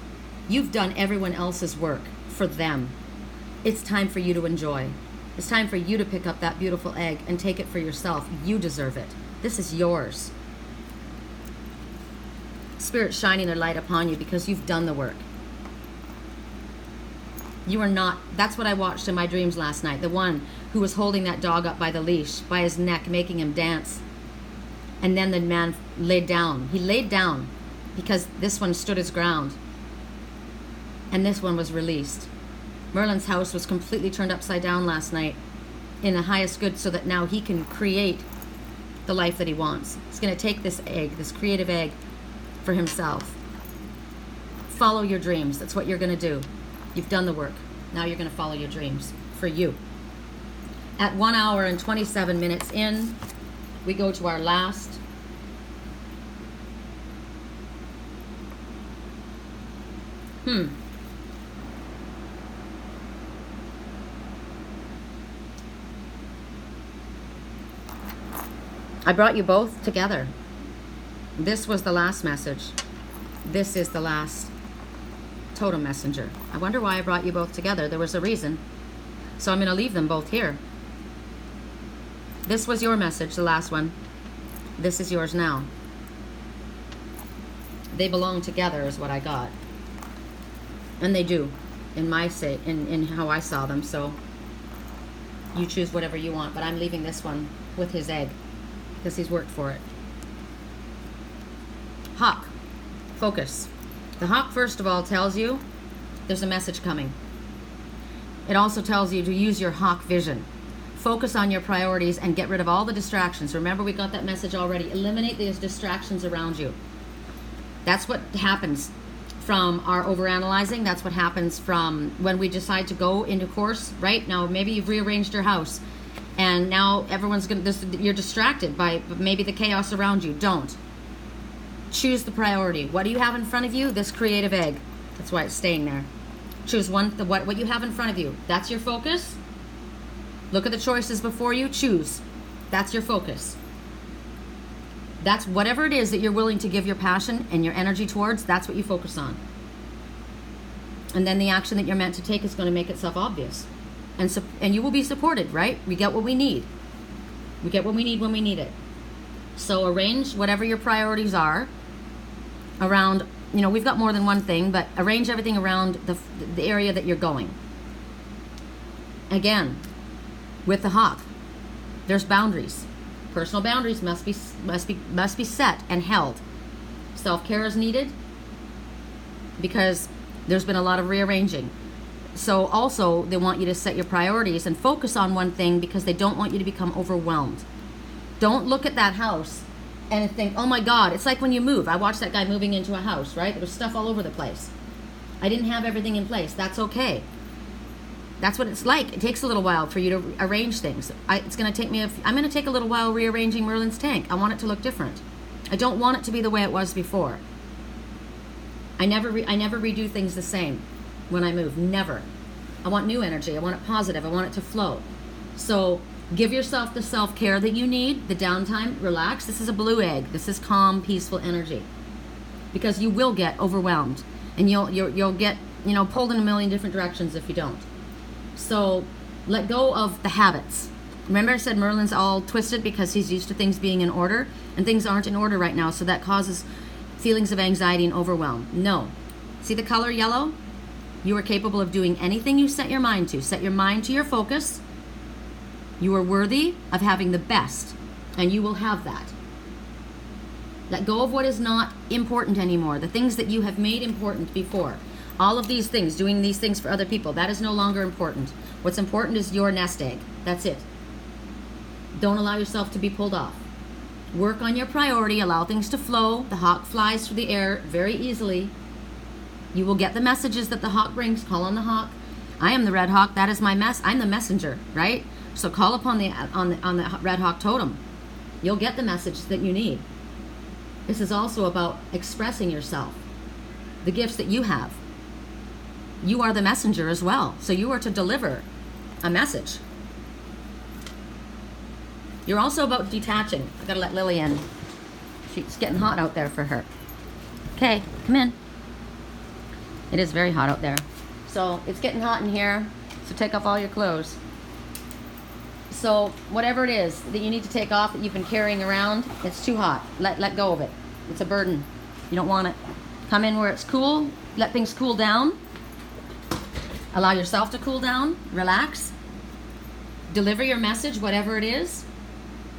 You've done everyone else's work for them. It's time for you to enjoy. It's time for you to pick up that beautiful egg and take it for yourself. You deserve it. This is yours. Spirit shining their light upon you because you've done the work. You are not, that's what I watched in my dreams last night. The one who was holding that dog up by the leash, by his neck, making him dance. And then the man laid down. He laid down because this one stood his ground. And this one was released. Merlin's house was completely turned upside down last night in the highest good so that now he can create the life that he wants. He's going to take this egg, this creative egg, for himself. Follow your dreams. That's what you're going to do. You've done the work. Now you're going to follow your dreams for you. At 1 hour and 27 minutes in, we go to our last I brought you both together. This was the last message. This is the last totem messenger. I wonder why I brought you both together. There was a reason. So I'm going to leave them both here. This was your message, the last one. This is yours now. They belong together is what I got. And they do, in my say, in how I saw them. So you choose whatever you want, but I'm leaving this one with his egg because he's worked for it. Hawk, focus. The hawk, first of all, tells you there's a message coming. It also tells you to use your hawk vision. Focus on your priorities and get rid of all the distractions. Remember, we got that message already. Eliminate these distractions around you. That's what happens from our overanalyzing. That's what happens from when we decide to go into course, right? Now, maybe you've rearranged your house and now everyone's going to, you're distracted by maybe the chaos around you. Don't. Choose the priority. What do you have in front of you? This creative egg. That's why it's staying there. Choose one, what you have in front of you. That's your focus. Look at the choices before you. Choose. That's your focus. That's whatever it is that you're willing to give your passion and your energy towards, that's what you focus on. And then the action that you're meant to take is going to make itself obvious. And you will be supported, right? We get what we need. We get what we need when we need it. So arrange whatever your priorities are around, we've got more than one thing, but arrange everything around the area that you're going. Again, with the hawk, there's boundaries. Personal boundaries must be set and held. Self-care is needed because there's been a lot of rearranging. So also they want you to set your priorities and focus on one thing because they don't want you to become overwhelmed. Don't look at that house and think, oh my God, it's like when you move. I watched that guy moving into a house, right? There was stuff all over the place. I didn't have everything in place. That's okay. That's what it's like. It takes a little while for you to arrange things. It's going to take me, I'm going to take a little while rearranging Merlin's tank. I want it to look different. I don't want it to be the way it was before. I never redo things the same when I move. Never. I want new energy. I want it positive. I want it to flow. So give yourself the self-care that you need, the downtime, relax. This is a blue egg. This is calm, peaceful energy. Because you will get overwhelmed and you'll get, pulled in a million different directions if you don't. So let go of the habits. Remember I said Merlin's all twisted because he's used to things being in order, and things aren't in order right now, so that causes feelings of anxiety and overwhelm. No. See the color yellow? You are capable of doing anything you set your mind to. Set your mind to your focus. You are worthy of having the best, and you will have that. Let go of what is not important anymore, the things that you have made important before. All of these things, doing these things for other people, that is no longer important. What's important is your nest egg. That's it. Don't allow yourself to be pulled off. Work on your priority, allow things to flow. The hawk flies through the air very easily. You will get the messages that the hawk brings. Call on the hawk. I am the red hawk. That is my I'm the messenger, right? So call upon on the red hawk totem. You'll get the message that you need. This is also about expressing yourself, the gifts that you have. You are the messenger as well. So you are to deliver a message. You're also about detaching. I gotta let Lily in. It's getting hot out there for her. Okay, come in. It is very hot out there. So it's getting hot in here. So take off all your clothes. So whatever it is that you need to take off that you've been carrying around, it's too hot. Let go of it. It's a burden. You don't want it. Come in where it's cool. Let things cool down. Allow yourself to cool down. Relax. Deliver your message, whatever it is.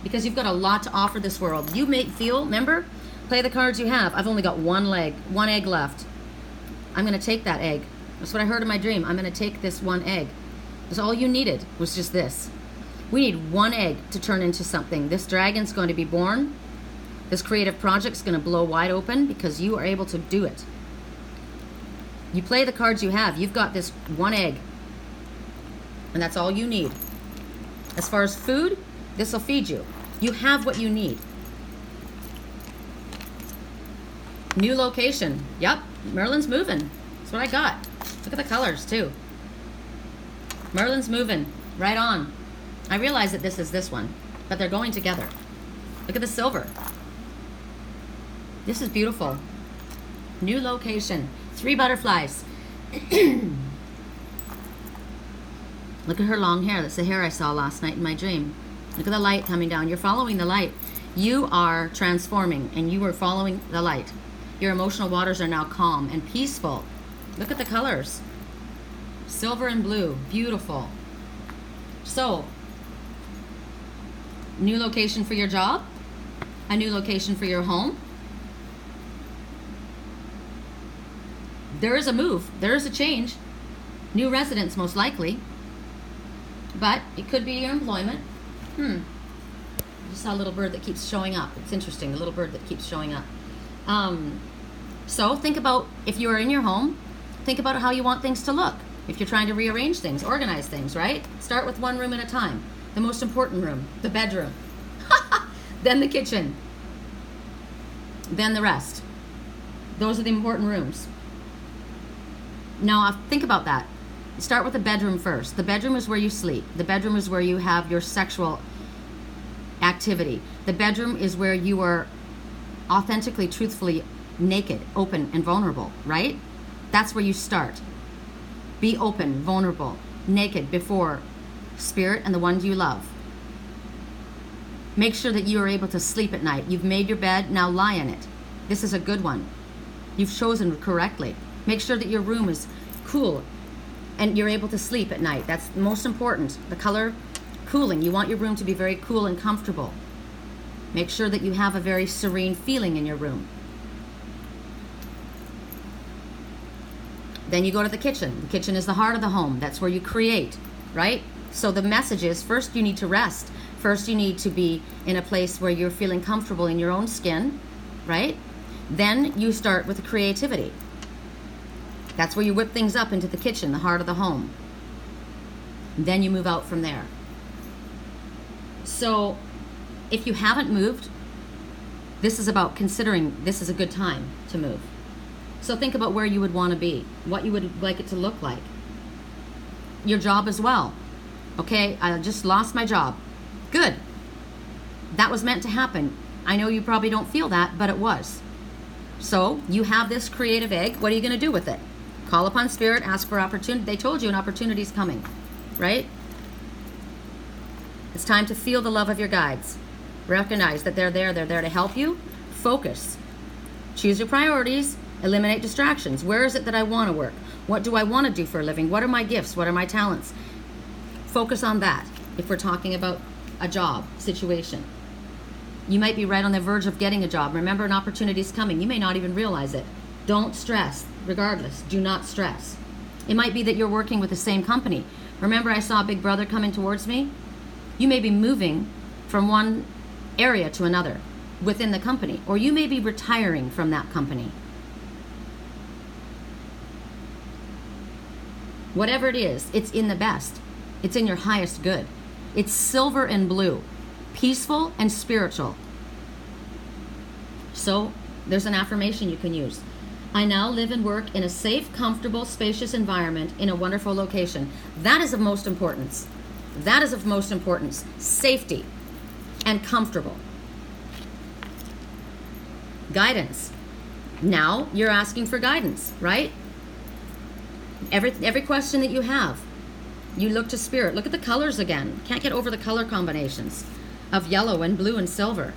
Because you've got a lot to offer this world. You remember, play the cards you have. I've only got one egg left. I'm going to take that egg. That's what I heard in my dream. I'm going to take this one egg. That's all you needed was just this. We need one egg to turn into something. This dragon's going to be born. This creative project's going to blow wide open because you are able to do it. You play the cards you have. You've got this one egg. And that's all you need. As far as food, this will feed you. You have what you need. New location. Yep, Merlin's moving. That's what I got. Look at the colors too. Merlin's moving. Right on. I realize that this is this one, but they're going together. Look at the silver. This is beautiful. New location. 3 butterflies. Look at her long hair. That's the hair I saw last night in my dream. Look at the light coming down. You're following the light. You are transforming and you are following the light. Your emotional waters are now calm and peaceful. Look at the colors. Silver and blue. Beautiful. So, new location for your job. A new location for your home. There is a move. There is a change. New residence, most likely. But it could be your employment. I just saw a little bird that keeps showing up. It's interesting, the little bird that keeps showing up. So think about, if you are in your home, think about how you want things to look. If you're trying to rearrange things, organize things, right? Start with one room at a time. The most important room, the bedroom. Then the kitchen. Then the rest. Those are the important rooms. Now, think about that. Start with the bedroom first. The bedroom is where you sleep. The bedroom is where you have your sexual activity. The bedroom is where you are authentically, truthfully naked, open, and vulnerable, right? That's where you start. Be open, vulnerable, naked before spirit and the ones you love. Make sure that you are able to sleep at night. You've made your bed, now lie in it. This is a good one. You've chosen correctly. Make sure that your room is cool and you're able to sleep at night. That's most important. The color, cooling. You want your room to be very cool and comfortable. Make sure that you have a very serene feeling in your room. Then you go to the kitchen. The kitchen is the heart of the home. That's where you create, right? So the message is, first you need to rest. First you need to be in a place where you're feeling comfortable in your own skin, right? Then you start with the creativity. That's where you whip things up into the kitchen, the heart of the home. Then you move out from there. So if you haven't moved, this is about considering this is a good time to move. So think about where you would want to be, what you would like it to look like. Your job as well. Okay, I just lost my job. Good. That was meant to happen. I know you probably don't feel that, but it was. So you have this creative egg. What are you going to do with it? Call upon Spirit, ask for opportunity. They told you an opportunity is coming, right? It's time to feel the love of your guides. Recognize that they're there to help you. Focus. Choose your priorities. Eliminate distractions. Where is it that I want to work? What do I want to do for a living? What are my gifts? What are my talents? Focus on that if we're talking about a job situation. You might be right on the verge of getting a job. Remember, an opportunity is coming. You may not even realize it. Don't stress. Regardless, do not stress. It might be that you're working with the same company. Remember, I saw Big Brother coming towards me? You may be moving from one area to another within the company, or you may be retiring from that company. Whatever it is, it's in the best. It's in your highest good. It's silver and blue, peaceful and spiritual. So there's an affirmation you can use. I now live and work in a safe, comfortable, spacious environment in a wonderful location. That is of most importance. That is of most importance. Safety and comfortable. Guidance. Now you're asking for guidance, right? Every question that you have, you look to Spirit. Look at the colors again. Can't get over the color combinations of yellow and blue and silver.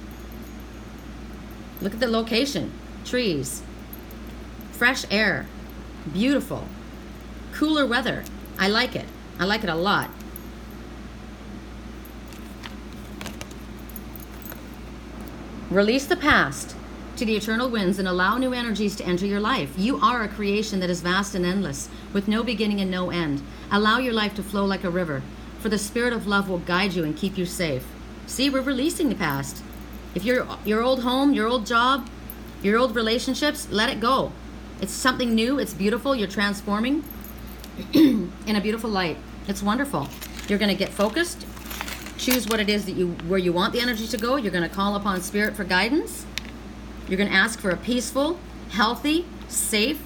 Look at the location. Trees. Fresh air. Beautiful. Cooler weather. I like it. I like it a lot. Release the past to the eternal winds and allow new energies to enter your life. You are a creation that is vast and endless, with no beginning and no end. Allow your life to flow like a river, for the Spirit of love will guide you and keep you safe. See, we're releasing the past. If your old home, your old job, your old relationships, let it go. It's something new. It's beautiful. You're transforming in a beautiful light. It's wonderful. You're going to get focused. Choose what it is that where you want the energy to go. You're going to call upon Spirit for guidance. You're going to ask for a peaceful, healthy, safe,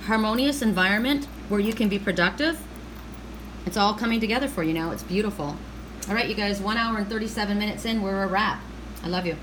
harmonious environment where you can be productive. It's all coming together for you now. It's beautiful. All right, you guys, 1 hour and 37 minutes in, we're a wrap. I love you.